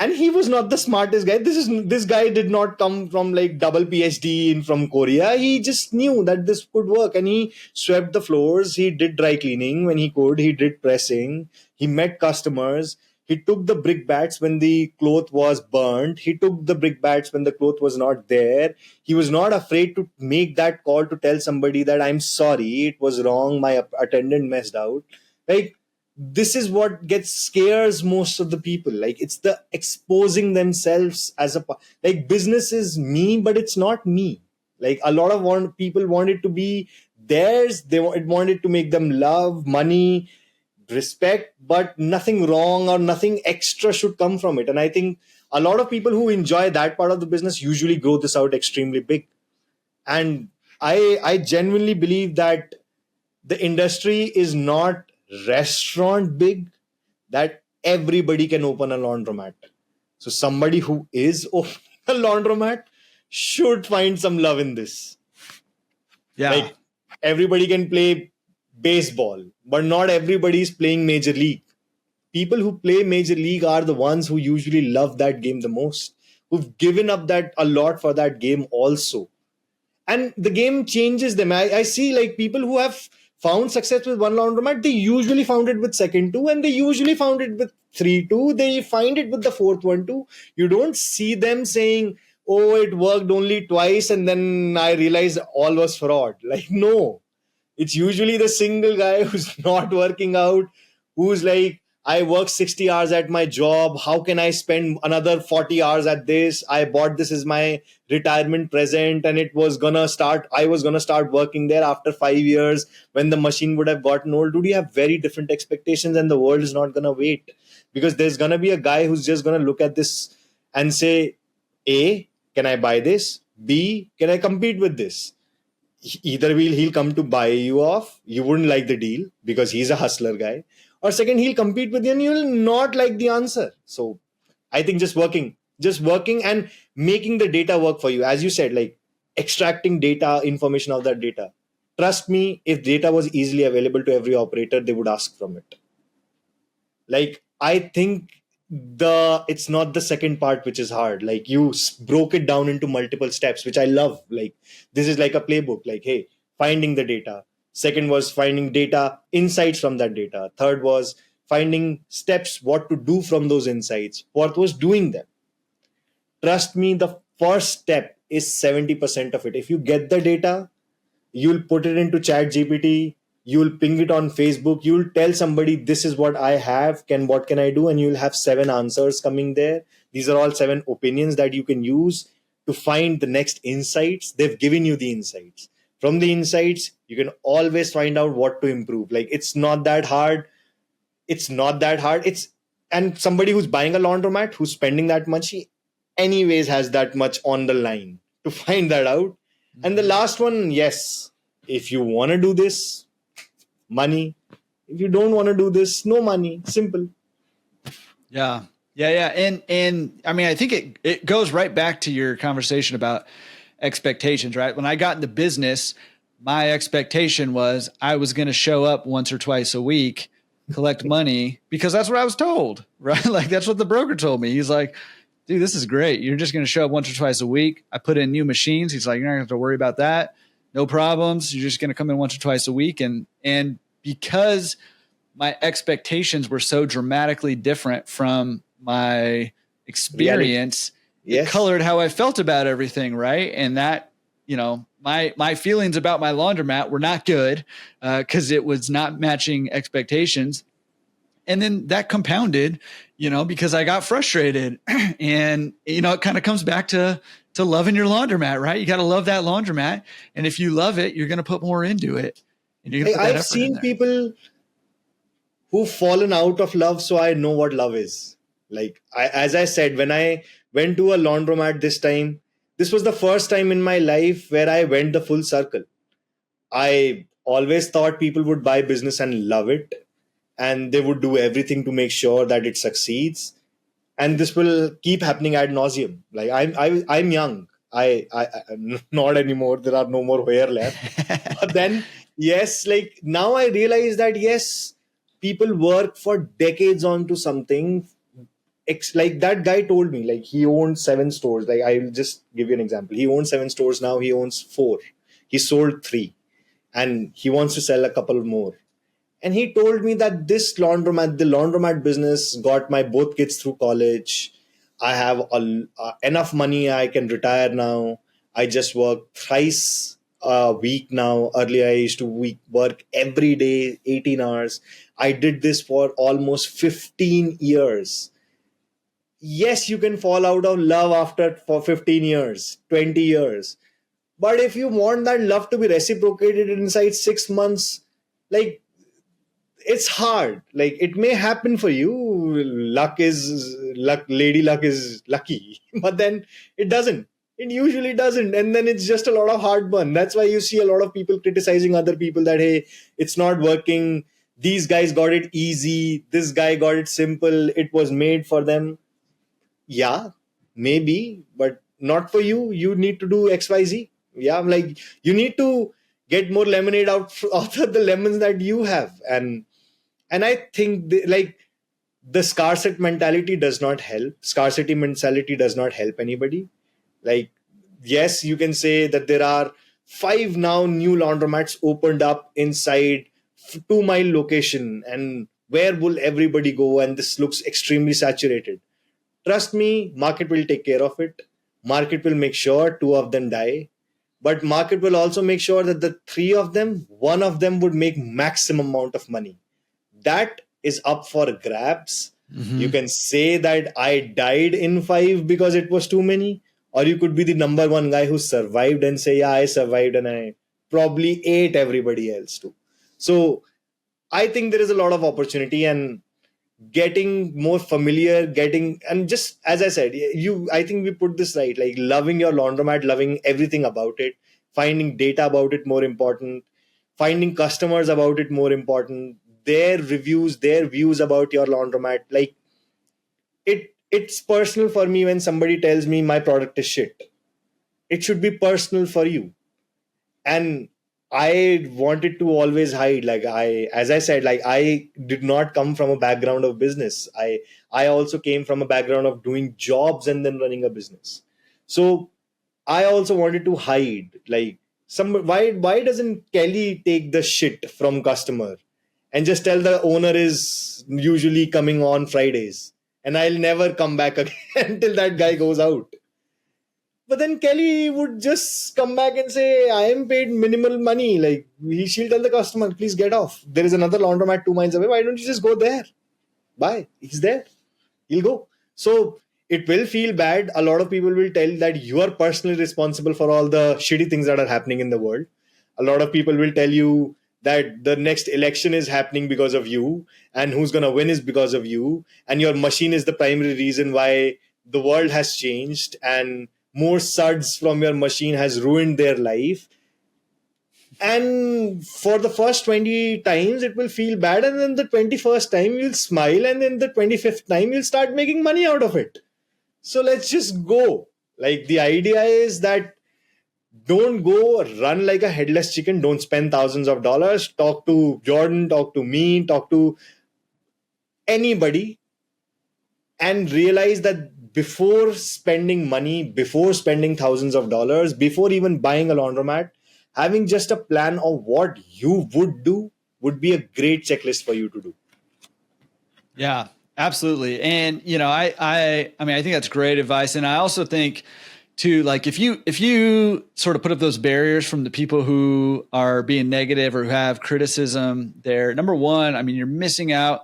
And he was not the smartest guy. This guy did not come from like double PhD in from Korea. He just knew that this could work, and he swept the floors. He did dry cleaning when he could. He did pressing. He met customers. He took the brick bats when the cloth was burnt. He took the brick bats when the cloth was not there. He was not afraid to make that call to tell somebody that I'm sorry, it was wrong. My attendant messed out. Like, this is what scares most of the people. Like, it's the exposing themselves as like, business is me, but it's not me. Like, a lot of people want it to be theirs. Wanted to make them love, money, respect, but nothing wrong or nothing extra should come from it. And I think a lot of people who enjoy that part of the business usually grow this out extremely big. And I genuinely believe that the industry is not restaurant big, that everybody can open a laundromat. So somebody who is opening a laundromat should find some love in this. Yeah. Like, everybody can play baseball, but not everybody is playing major league. People who play major league are the ones who usually love that game the most, who've given up that a lot for that game also. And the game changes them. I see like people who have found success with one laundromat, they usually found it with second too, and they usually found it with three too. They find it with the fourth one too. You don't see them saying, oh, it worked only twice and then I realized all was fraud. Like, no. It's usually the single guy who's not working out, who's like, I work 60 hours at my job. How can I spend another 40 hours at this? I bought this as my retirement present, and I was going to start working there after 5 years when the machine would have gotten old. Dude, you have very different expectations, and the world is not going to wait, because there's going to be a guy who's just going to look at this and say, A, can I buy this? B, can I compete with this? Either he'll come to buy you off, you wouldn't like the deal because he's a hustler guy, or second, he'll compete with you and you'll not like the answer. So I think just working and making the data work for you. As you said, like extracting data, information of that data. Trust me, if data was easily available to every operator, they would ask from it. Like, I think it's not the second part which is hard. Like, you broke it down into multiple steps, which I love. Like, this is like a playbook. Like, hey, finding the data. Second was finding data, insights from that data. Third was finding steps, what to do from those insights. Fourth was doing them. Trust me, the first step is 70% of it. If you get the data, you'll put it into ChatGPT, you'll ping it on Facebook, you'll tell somebody, this is what I have, what can I do? And you'll have 7 answers coming there. These are all 7 opinions that you can use to find the next insights. They've given you the insights. From the insights, you can always find out what to improve. Like, it's not that hard. And somebody who's buying a laundromat, who's spending that much, he anyways has that much on the line to find that out. And the last one, yes, if you want to do this, money. If you don't want to do this, no money. Simple. Yeah. And I mean, I think it goes right back to your conversation about expectations, right? When I got into business, my expectation was I was going to show up once or twice a week, collect money, because that's what I was told, right? Like, that's what the broker told me. He's like, dude, this is great. You're just going to show up once or twice a week. I put in new machines. He's like, you're not going to have to worry about that. No problems. You're just going to come in once or twice a week. And because my expectations were so dramatically different from my experience, yes, it colored how I felt about everything. Right. And that, you know, my feelings about my laundromat were not good because it was not matching expectations. And then that compounded, you know, because I got frustrated. And, you know, it kind of comes back to loving your laundromat, right? You got to love that laundromat. And if you love it, you're going to put more into it. And you're I've seen people who've fallen out of love, so I know what love is. Like, as I said, when I went to a laundromat this time, this was the first time in my life where I went the full circle. I always thought people would buy business and love it, and they would do everything to make sure that it succeeds. And this will keep happening ad nauseum. Like, I'm young. I'm not anymore. There are no more hair left. But then, yes, like, now I realize that, yes, people work for decades onto something, like that guy told me, like he owned 7 stores. Like I'll just give you an example. He owns 7 stores now. He owns 4. He sold 3, and he wants to sell a couple more. And he told me that the laundromat business got my both kids through college. I have enough money. I can retire now. I just work thrice a week now. Earlier, I used to work every day, 18 hours. I did this for almost 15 years. Yes, you can fall out of love for 15 years, 20 years. But if you want that love to be reciprocated inside 6 months, like, it's hard. Like, it may happen for you. Lady luck is lucky, but then it doesn't. It usually doesn't. And then it's just a lot of heartburn. That's why you see a lot of people criticizing other people that, hey, it's not working. These guys got it easy. This guy got it simple. It was made for them. Yeah, maybe, but not for you. You need to do XYZ. Yeah, like, you need to get more lemonade out of the lemons that you have. And I think the scarcity mentality does not help. Scarcity mentality does not help anybody. Like, yes, you can say that there are 5 now new laundromats opened up inside 2-mile location, and where will everybody go? And this looks extremely saturated. Trust me, market will take care of it. Market will make sure 2 of them die. But market will also make sure that the 3 of them, 1 of them would make maximum amount of money. That is up for grabs. You can say that I died in 5 because it was too many. Or you could be the number 1 guy who survived and say, yeah, I survived and I probably ate everybody else too. So I think there is a lot of opportunity, and getting more familiar, and just as I said, I think we put this right, like loving your laundromat, loving everything about it, finding data about it more important, finding customers about it more important, their reviews, their views about your laundromat. Like, it's personal for me when somebody tells me my product is shit. It should be personal for you. And I wanted to always hide. Like, as I said, like, I did not come from a background of business. I also came from a background of doing jobs and then running a business. So I also wanted to hide. Like, why doesn't Kelly take the shit from customer and just tell the owner is usually coming on Fridays, and I'll never come back again until that guy goes out? But then Kelly would just come back and say, I am paid minimal money. Like, she'll tell the customer, please get off. There is another laundromat 2 miles away. Why don't you just go there? Bye. He's there. He'll go. So it will feel bad. A lot of people will tell that you are personally responsible for all the shitty things that are happening in the world. A lot of people will tell you that the next election is happening because of you, and who's going to win is because of you. And your machine is the primary reason why the world has changed, and more suds from your machine has ruined their life. And for the first 20 times, it will feel bad. And then the 21st time, you'll smile. And then the 25th time, you'll start making money out of it. So let's just go. Like, the idea is that don't go run like a headless chicken. Don't spend thousands of dollars. Talk to Jordan, talk to me, talk to anybody, and realize that before spending money, before spending thousands of dollars, before even buying a laundromat, having just a plan of what you would do would be a great checklist for you to do. Yeah, absolutely. And, I mean, I think that's great advice. And I also think too, like, if you sort of put up those barriers from the people who are being negative or who have criticism there, number one, I mean, you're missing out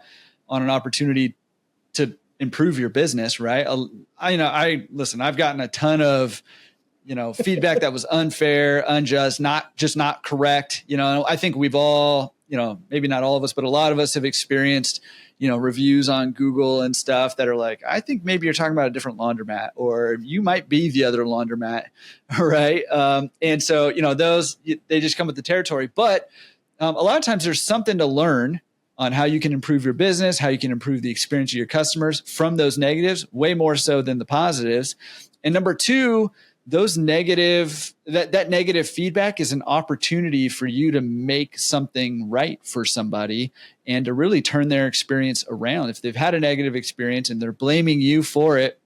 on an opportunity to improve your business, right? Listen, I've gotten a ton of, feedback that was unfair, unjust, not correct. I think we've all, maybe not all of us, but a lot of us have experienced, reviews on Google and stuff that are like, I think maybe you're talking about a different laundromat, or you might be the other laundromat. Right. And so, those, they just come with the territory, but a lot of times there's something to learn on how you can improve your business, how you can improve the experience of your customers from those negatives, way more so than the positives. And number two, those negative, that negative feedback is an opportunity for you to make something right for somebody and to really turn their experience around. If they've had a negative experience and they're blaming you for it,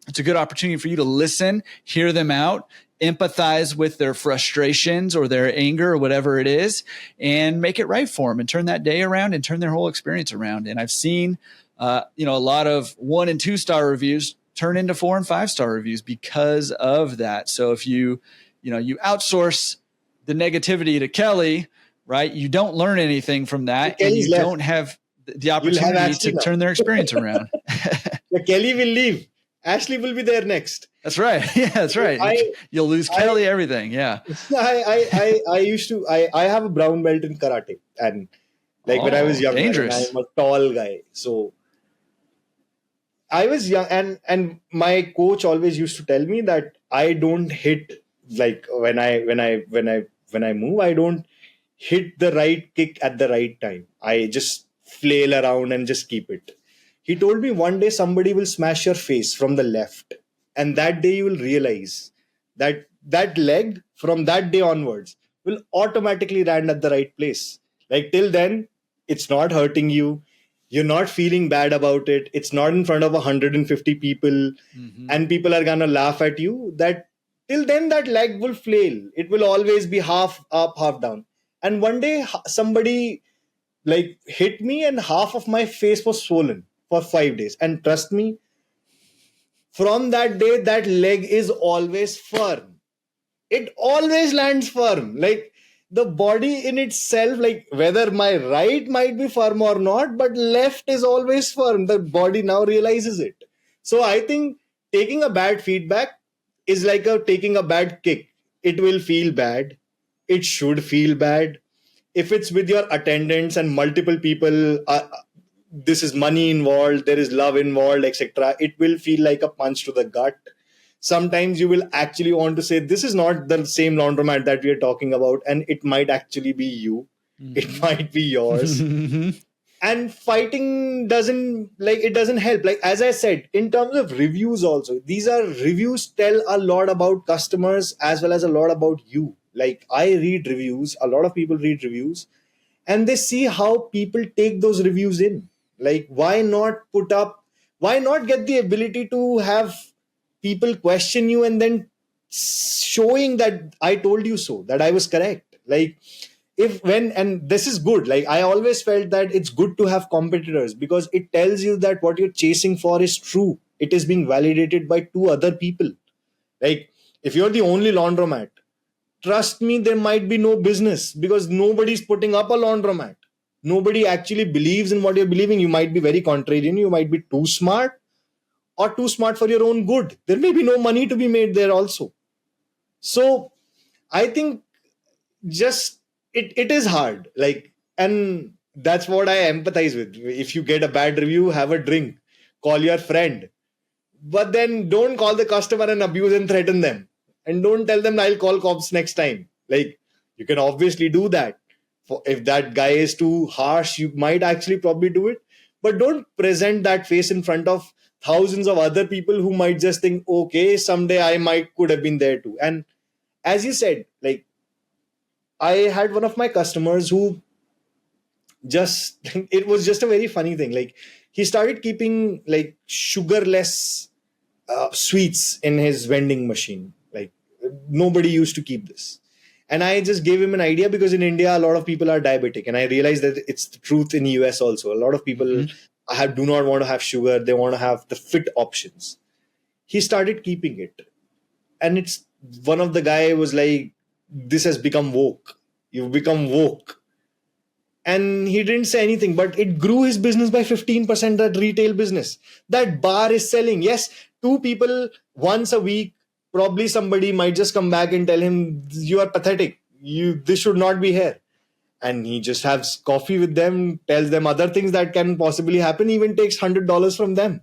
it's a good opportunity for you to listen, hear them out, empathize with their frustrations or their anger or whatever it is, and make it right for them and turn that day around and turn their whole experience around. And I've seen, a lot of 1 and 2 star reviews turn into 4 and 5 star reviews because of that. So if you outsource the negativity to Kelly, right, you don't learn anything from that, and you don't have the opportunity to turn their experience around. Kelly will leave. Ashley will be there next. That's right. Yeah, that's right. You'll lose Kelly, everything. Yeah. I have a brown belt in karate, and when I was young, I'm a tall guy. So I was young, and my coach always used to tell me that I don't hit, like when I move, I don't hit the right kick at the right time. I just flail around and just keep it. He told me one day somebody will smash your face from the left. And that day you will realize that that leg from that day onwards will automatically land at the right place. Like till then, it's not hurting you. You're not feeling bad about it. It's not in front of 150 people and people are going to laugh at you. That till then that leg will flail. It will always be half up, half down. And one day somebody hit me and half of my face was swollen for 5 days. And trust me, from that day, that leg is always firm. It always lands firm. Like the body in itself, like whether my right might be firm or not, but left is always firm. The body now realizes it. So I think taking a bad feedback is like taking a bad kick. It will feel bad. It should feel bad. If it's with your attendants and multiple people, this is money involved, there is love involved, etc. It will feel like a punch to the gut. Sometimes you will actually want to say, this is not the same laundromat that we are talking about, and it might actually be you. It might be yours. And fighting doesn't help. Like as I said, in terms of reviews also, these are reviews tell a lot about customers as well as a lot about you. Like I read reviews, a lot of people read reviews, and they see how people take those reviews in. Like, why not get the ability to have people question you and then showing that I told you so, that I was correct. Like, and this is good. Like, I always felt that it's good to have competitors because it tells you that what you're chasing for is true. It is being validated by 2 other people. Like, if you're the only laundromat, trust me, there might be no business because nobody's putting up a laundromat. Nobody actually believes in what you're believing. You might be very contrarian. You might be too smart or too smart for your own good. There may be no money to be made there also. So I think just it is hard. Like, and that's what I empathize with. If you get a bad review, have a drink, call your friend, but then don't call the customer and abuse and threaten them. And don't tell them I'll call cops next time. Like, you can obviously do that. If that guy is too harsh, you might actually probably do it. But don't present that face in front of thousands of other people who might just think, okay, someday I could have been there too. And as you said, like, I had one of my customers who it was just a very funny thing. Like, he started keeping like sugarless sweets in his vending machine. Like, nobody used to keep this. And I just gave him an idea because in India, a lot of people are diabetic. And I realized that it's the truth in the US also. A lot of people do not want to have sugar. They want to have the fit options. He started keeping it. And it's one of the guy was like, this has become woke. You've become woke. And he didn't say anything, but it grew his business by 15%, that retail business. That bar is selling. Yes, 2 people once a week. Probably somebody might just come back and tell him, you are pathetic. This should not be here. And he just has coffee with them, tells them other things that can possibly happen, even takes $100 from them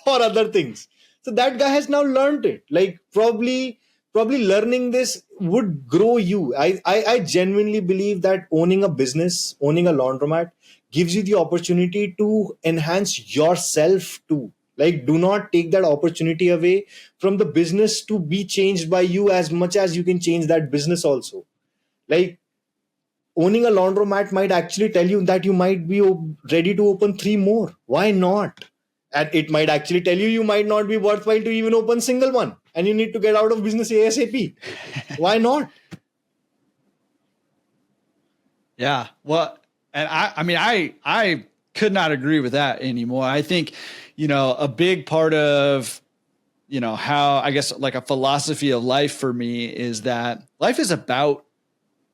for other things. So that guy has now learned it. Like probably learning this would grow you. I genuinely believe that owning a business, owning a laundromat gives you the opportunity to enhance yourself too. Like, do not take that opportunity away from the business to be changed by you as much as you can change that business also. Like, owning a laundromat might actually tell you that you might be ready to open 3 more. Why not? And it might actually tell you might not be worthwhile to even open single one and you need to get out of business ASAP. Why not? Yeah. Well, and I could not agree with that anymore. I think, a big part of, how I guess like a philosophy of life for me is that life is about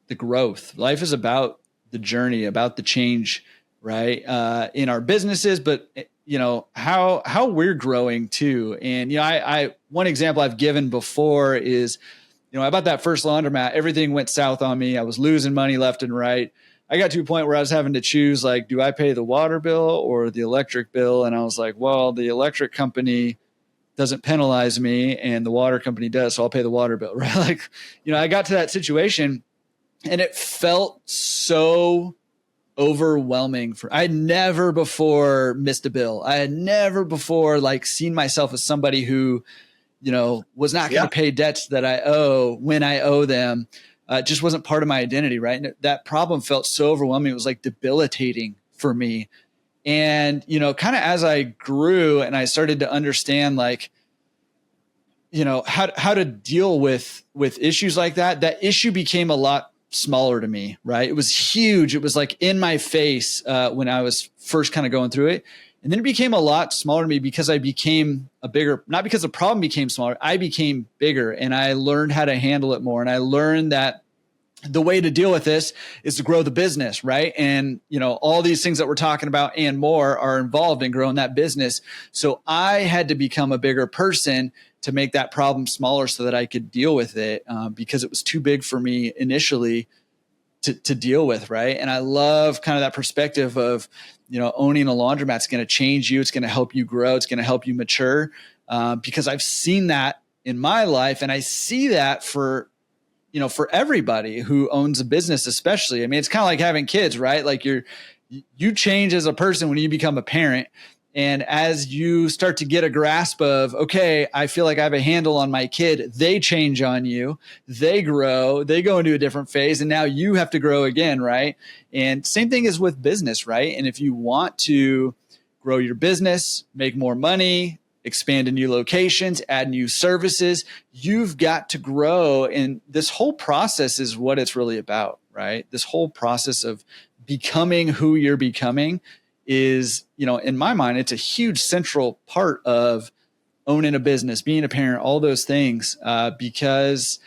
the growth. Life is about the journey, about the change, right? In our businesses, but how we're growing too. And, I one example I've given before is, I bought that first laundromat, everything went south on me. I was losing money left and right. I got to a point where I was having to choose, like, do I pay the water bill or the electric bill? And I was like, well, the electric company doesn't penalize me and the water company does. So I'll pay the water bill, right? Like, I got to that situation and it felt so overwhelming. I had never before missed a bill. I had never before seen myself as somebody who, was not going to pay debts that I owe when I owe them. It just wasn't part of my identity, right? And that problem felt so overwhelming. It was like debilitating for me. And, kind of as I grew and I started to understand how to deal with issues like that issue became a lot smaller to me, right? It was huge. It was like in my face when I was first kind of going through it. And then it became a lot smaller to me because I became not because the problem became smaller, I became bigger and I learned how to handle it more. And I learned that the way to deal with this is to grow the business, right? And, all these things that we're talking about and more are involved in growing that business. So I had to become a bigger person to make that problem smaller so that I could deal with it because it was too big for me initially to deal with, right? And I love kind of that perspective of, owning a laundromat is going to change you. It's going to help you grow. It's going to help you mature because I've seen that in my life. And I see that for everybody who owns a business, especially. I mean, it's kind of like having kids, right? Like you change as a person when you become a parent. And as you start to get a grasp of, okay, I feel like I have a handle on my kid, they change on you, they grow, they go into a different phase, and now you have to grow again, right? And same thing is with business, right? And if you want to grow your business, make more money, expand to new locations, add new services, you've got to grow. And this whole process is what it's really about, right? This whole process of becoming who you're becoming is, in my mind, it's a huge central part of owning a business, being a parent, all those things, because,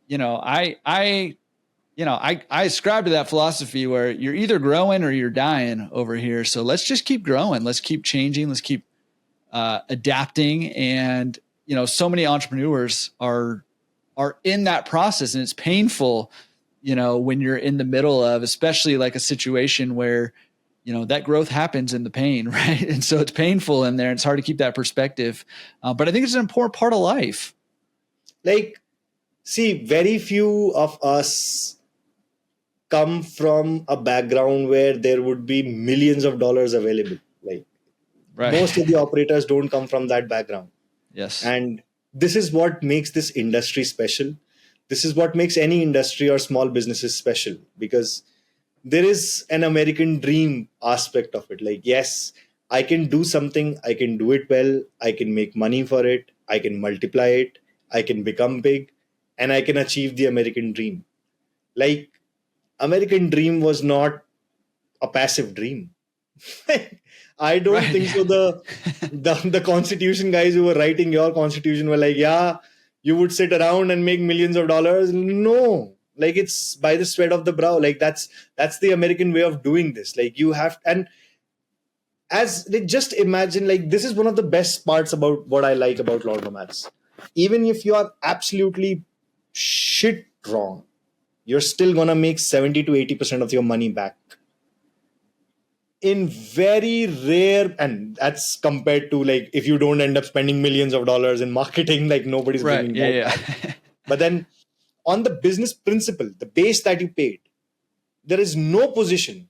I ascribe to that philosophy where you're either growing or you're dying over here. So let's just keep growing. Let's keep changing. Let's keep adapting. And, so many entrepreneurs are in that process, and it's painful, when you're in the middle of, especially like a situation where, that growth happens in the pain, right? And so it's painful in there. It's hard to keep that perspective. But I think it's an important part of life. Like, see, very few of us come from a background where there would be millions of dollars available. Like, right. Most of the operators don't come from that background. Yes. And this is what makes this industry special. This is what makes any industry or small businesses special, because there is an American dream aspect of it. Like, yes, I can do something, I can do it well, I can make money for it, I can multiply it, I can become big, and I can achieve the American dream. Like, American dream was not a passive dream. I don't think so. The constitution guys who were writing your constitution were like, yeah, you would sit around and make millions of dollars. No. Like, it's by the sweat of the brow. Like, that's the American way of doing this. Like, you have, and as like, just imagine, like, this is one of the best parts about what I like about laundromats. Even if you are absolutely shit wrong, you're still gonna make 70 to 80% of your money back. In very rare, and that's compared to, like, if you don't end up spending millions of dollars in marketing, like, nobody's right. bringing that back. But then, on the business principle, the base that you paid, there is no position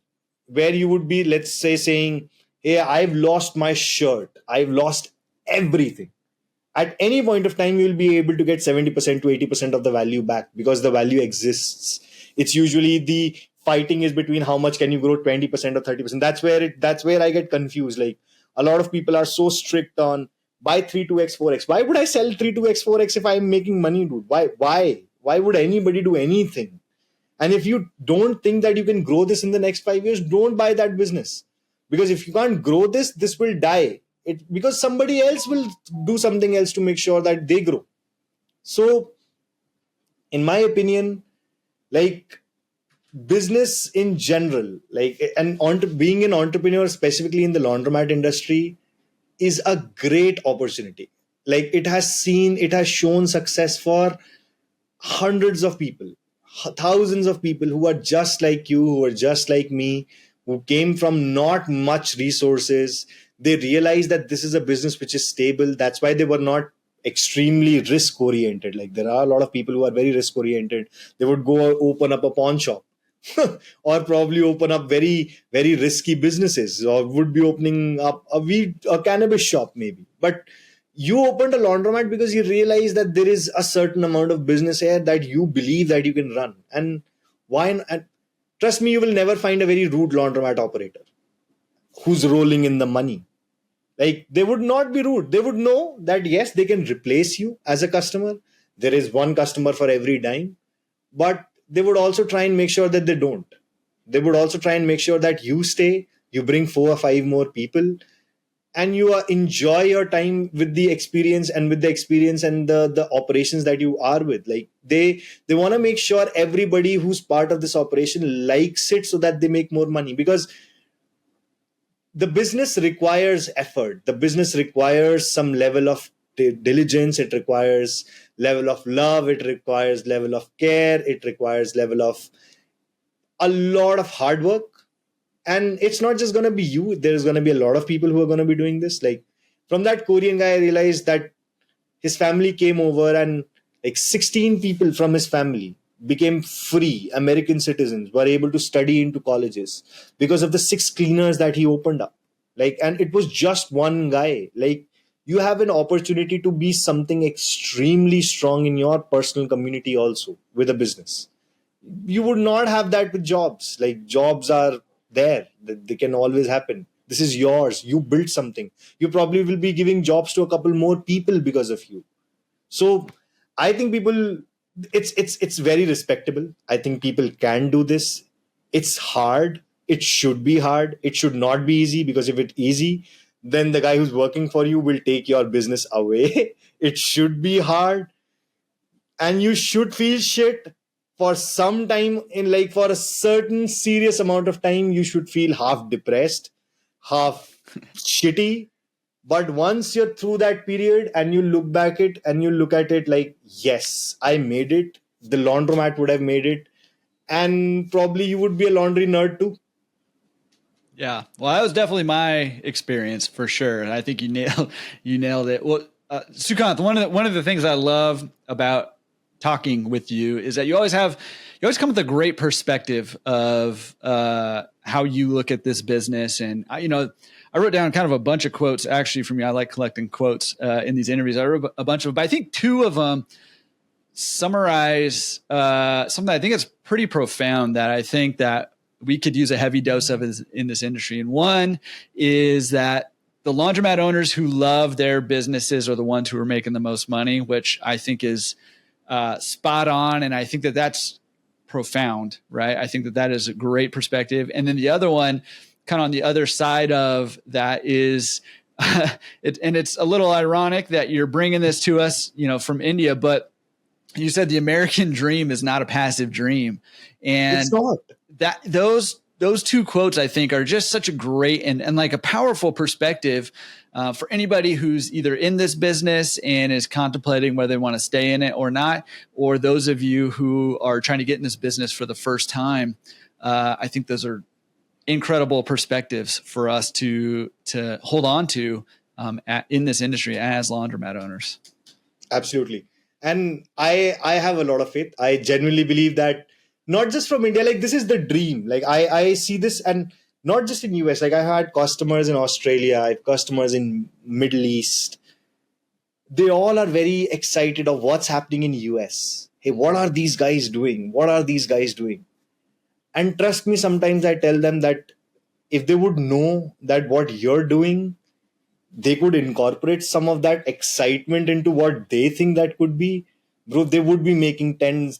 where you would be, let's say, saying, hey, I've lost my shirt, I've lost everything. At any point of time, you will be able to get 70% to 80% of the value back because the value exists. It's usually the fighting is between how much can you grow, 20% or 30%. That's where I get confused. Like, a lot of people are so strict on buy 3 2x 4x. Why would I sell 3 2x 4x if I'm making money, dude? Why would anybody do anything? And if you don't think that you can grow this in the next 5 years, don't buy that business. Because if you can't grow this will die. Because somebody else will do something else to make sure that they grow. So, in my opinion, like, business in general, like, and being an entrepreneur, specifically in the laundromat industry, is a great opportunity. Like, it has shown success for hundreds of people, thousands of people who are just like you, who are just like me, who came from not much resources. They realized that this is a business which is stable. That's why they were not extremely risk oriented. Like, there are a lot of people who are very risk oriented. They would go open up a pawn shop or probably open up very, very risky businesses, or would be opening up a cannabis shop maybe. But you opened a laundromat because you realized that there is a certain amount of business here that you believe that you can run. And and trust me, you will never find a very rude laundromat operator who's rolling in the money. Like, they would not be rude. They would know that yes, they can replace you as a customer. There is one customer for every dime. But they would also try and make sure that they don't. They would also try and make sure that you stay, you bring 4 or 5 more people, and you enjoy your time with the experience and the operations that you are with. Like, they want to make sure everybody who's part of this operation likes it so that they make more money. Because the business requires effort. The business requires some level of diligence. It requires level of love. It requires level of care. It requires level of a lot of hard work. And it's not just going to be you. There's going to be a lot of people who are going to be doing this. Like, from that Korean guy, I realized that his family came over, and like 16 people from his family became free American citizens, were able to study into colleges because of the 6 cleaners that he opened up. Like, and it was just one guy. Like, you have an opportunity to be something extremely strong in your personal community also with a business. You would not have that with jobs. Like, jobs are there. They can always happen. This is yours. You built something. You probably will be giving jobs to a couple more people because of you. So I think people, it's very respectable. I think people can do this. It's hard. It should be hard. It should not be easy, because if it's easy, then the guy who's working for you will take your business away. It should be hard, and you should feel shit for some time. For a certain serious amount of time, you should feel half depressed, half shitty. But once you're through that period and you look at it like, yes, I made it. The laundromat would have made it. And probably you would be a laundry nerd too. Yeah. Well, that was definitely my experience for sure. And I think you nailed it. Well, Sukanth, one of the things I love about talking with you is that you always come with a great perspective of how you look at this business. And I wrote down kind of a bunch of quotes actually from you. I like collecting quotes in these interviews. I wrote a bunch of them, but I think 2 of them summarize something I think is pretty profound that I think that we could use a heavy dose of in this industry. And one is that the laundromat owners who love their businesses are the ones who are making the most money, which I think is spot on. And I think that that's profound, right? I think that that is a great perspective. And then the other one, kind of on the other side of that, is and it's a little ironic that you're bringing this to us, from India, but you said the American dream is not a passive dream. And it's not. That those 2 quotes, I think, are just such a great and like a powerful perspective for anybody who's either in this business and is contemplating whether they want to stay in it or not, or those of you who are trying to get in this business for the first time. I think those are incredible perspectives for us to hold on to in this industry as laundromat owners. Absolutely. And I have a lot of faith. I genuinely believe that, not just from India, like, this is the dream. Like, I see this, and not just in US. Like, I had customers in Australia, I have customers in Middle East, they all are very excited of what's happening in US. Hey, what are these guys doing? What are these guys doing? And trust me, sometimes I tell them that if they would know that what you're doing, they could incorporate some of that excitement into what they think that could be, bro, they would be making 10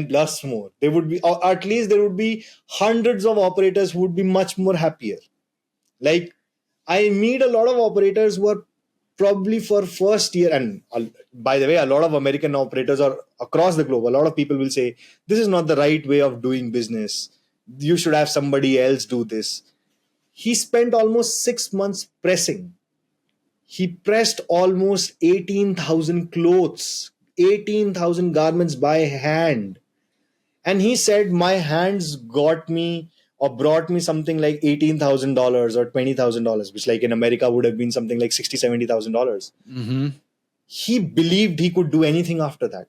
plus more. They would be, or at least there would be hundreds of operators who would be much more happier. Like, I meet a lot of operators who are probably for first year, and by the way, a lot of American operators are across the globe. A lot of people will say, this is not the right way of doing business. You should have somebody else do this. He spent almost 6 months pressing. He pressed almost 18,000 clothes, 18,000 garments by hand. And he said, my hands got me or brought me something like $18,000 or $20,000, which like in America would have been something like $60,000, $70,000. Mm-hmm. He believed he could do anything after that.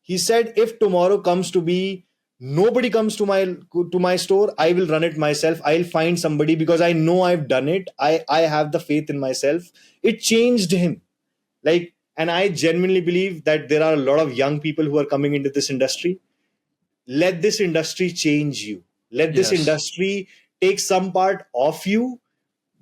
He said, if tomorrow comes to be, nobody comes to my store, I will run it myself. I'll find somebody because I know I've done it. I have the faith in myself. It changed him. Like, and I genuinely believe that there are a lot of young people who are coming into this industry. Let this industry change you. Let this industry take some part of you,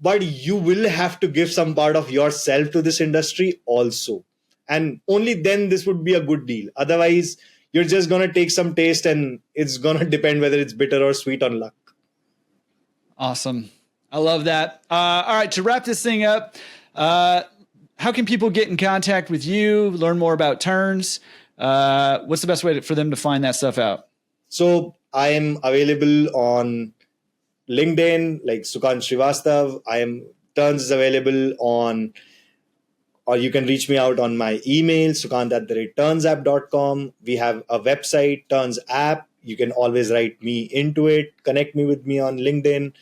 but you will have to give some part of yourself to this industry also. And only then this would be a good deal. Otherwise, you're just going to take some taste and it's going to depend whether it's bitter or sweet on luck. Awesome. I love that. All right. To wrap this thing up, how can people get in contact with you, learn more about Turns? What's the best way for them to find that stuff out? So I am available on LinkedIn, like Sukanth Srivastav. Turns is available on, or you can reach me out on my email, sukanth@turnsapp.com. We have a website, Turns app. You can always write me into it, connect me with me on LinkedIn,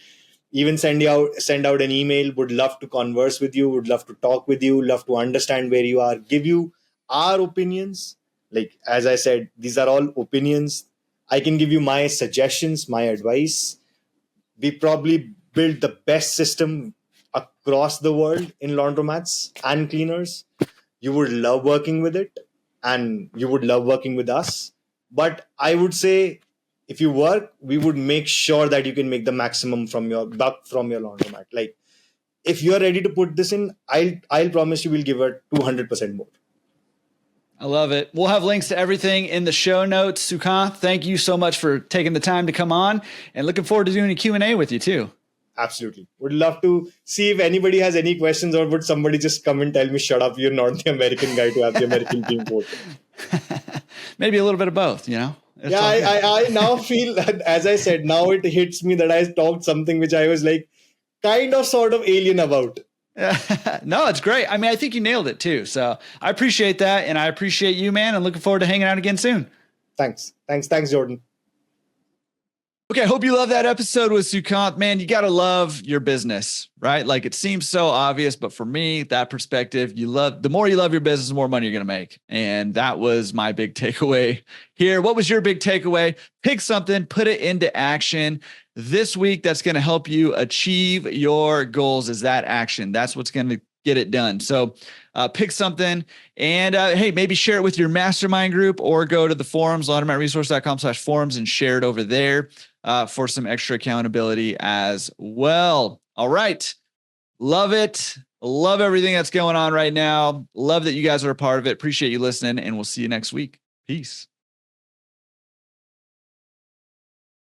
even send out an email. Would love to converse with you, would love to talk with you, love to understand where you are, give you our opinions. Like, as I said, these are all opinions. I can give you my suggestions, my advice. We probably built the best system across the world in laundromats and cleaners. You would love working with it and you would love working with us. But I would say, if you work, we would make sure that you can make the maximum from your buck from your laundromat. Like, if you're ready to put this in, I'll promise you we'll give it 200% more. I love it. We'll have links to everything in the show notes. Sukanth, thank you so much for taking the time to come on, and looking forward to doing a Q&A with you too. Absolutely. Would love to see if anybody has any questions, or would somebody just come and tell me, shut up, you're not the American guy to have the American team vote. Maybe a little bit of both, you know? Yeah, I now feel that, as I said, now it hits me that I talked something which I was like kind of sort of alien about. No, it's great. I mean, I think you nailed it too. So I appreciate that. And I appreciate you, man. I'm looking forward to hanging out again soon. Thanks, Jordan. Okay, I hope you love that episode with Sukanth. Man, you got to love your business, right? Like, it seems so obvious, but for me, that perspective, the more you love your business, the more money you're going to make. And that was my big takeaway here. What was your big takeaway? Pick something, put it into action. This week, that's going to help you achieve your goals, is that action. That's what's going to get it done. So pick something and hey, maybe share it with your mastermind group, or go to the forums, laundromatresource.com/forums, and share it over there for some extra accountability as well. All right. Love it. Love everything that's going on right now. Love that you guys are a part of it. Appreciate you listening, and we'll see you next week. Peace.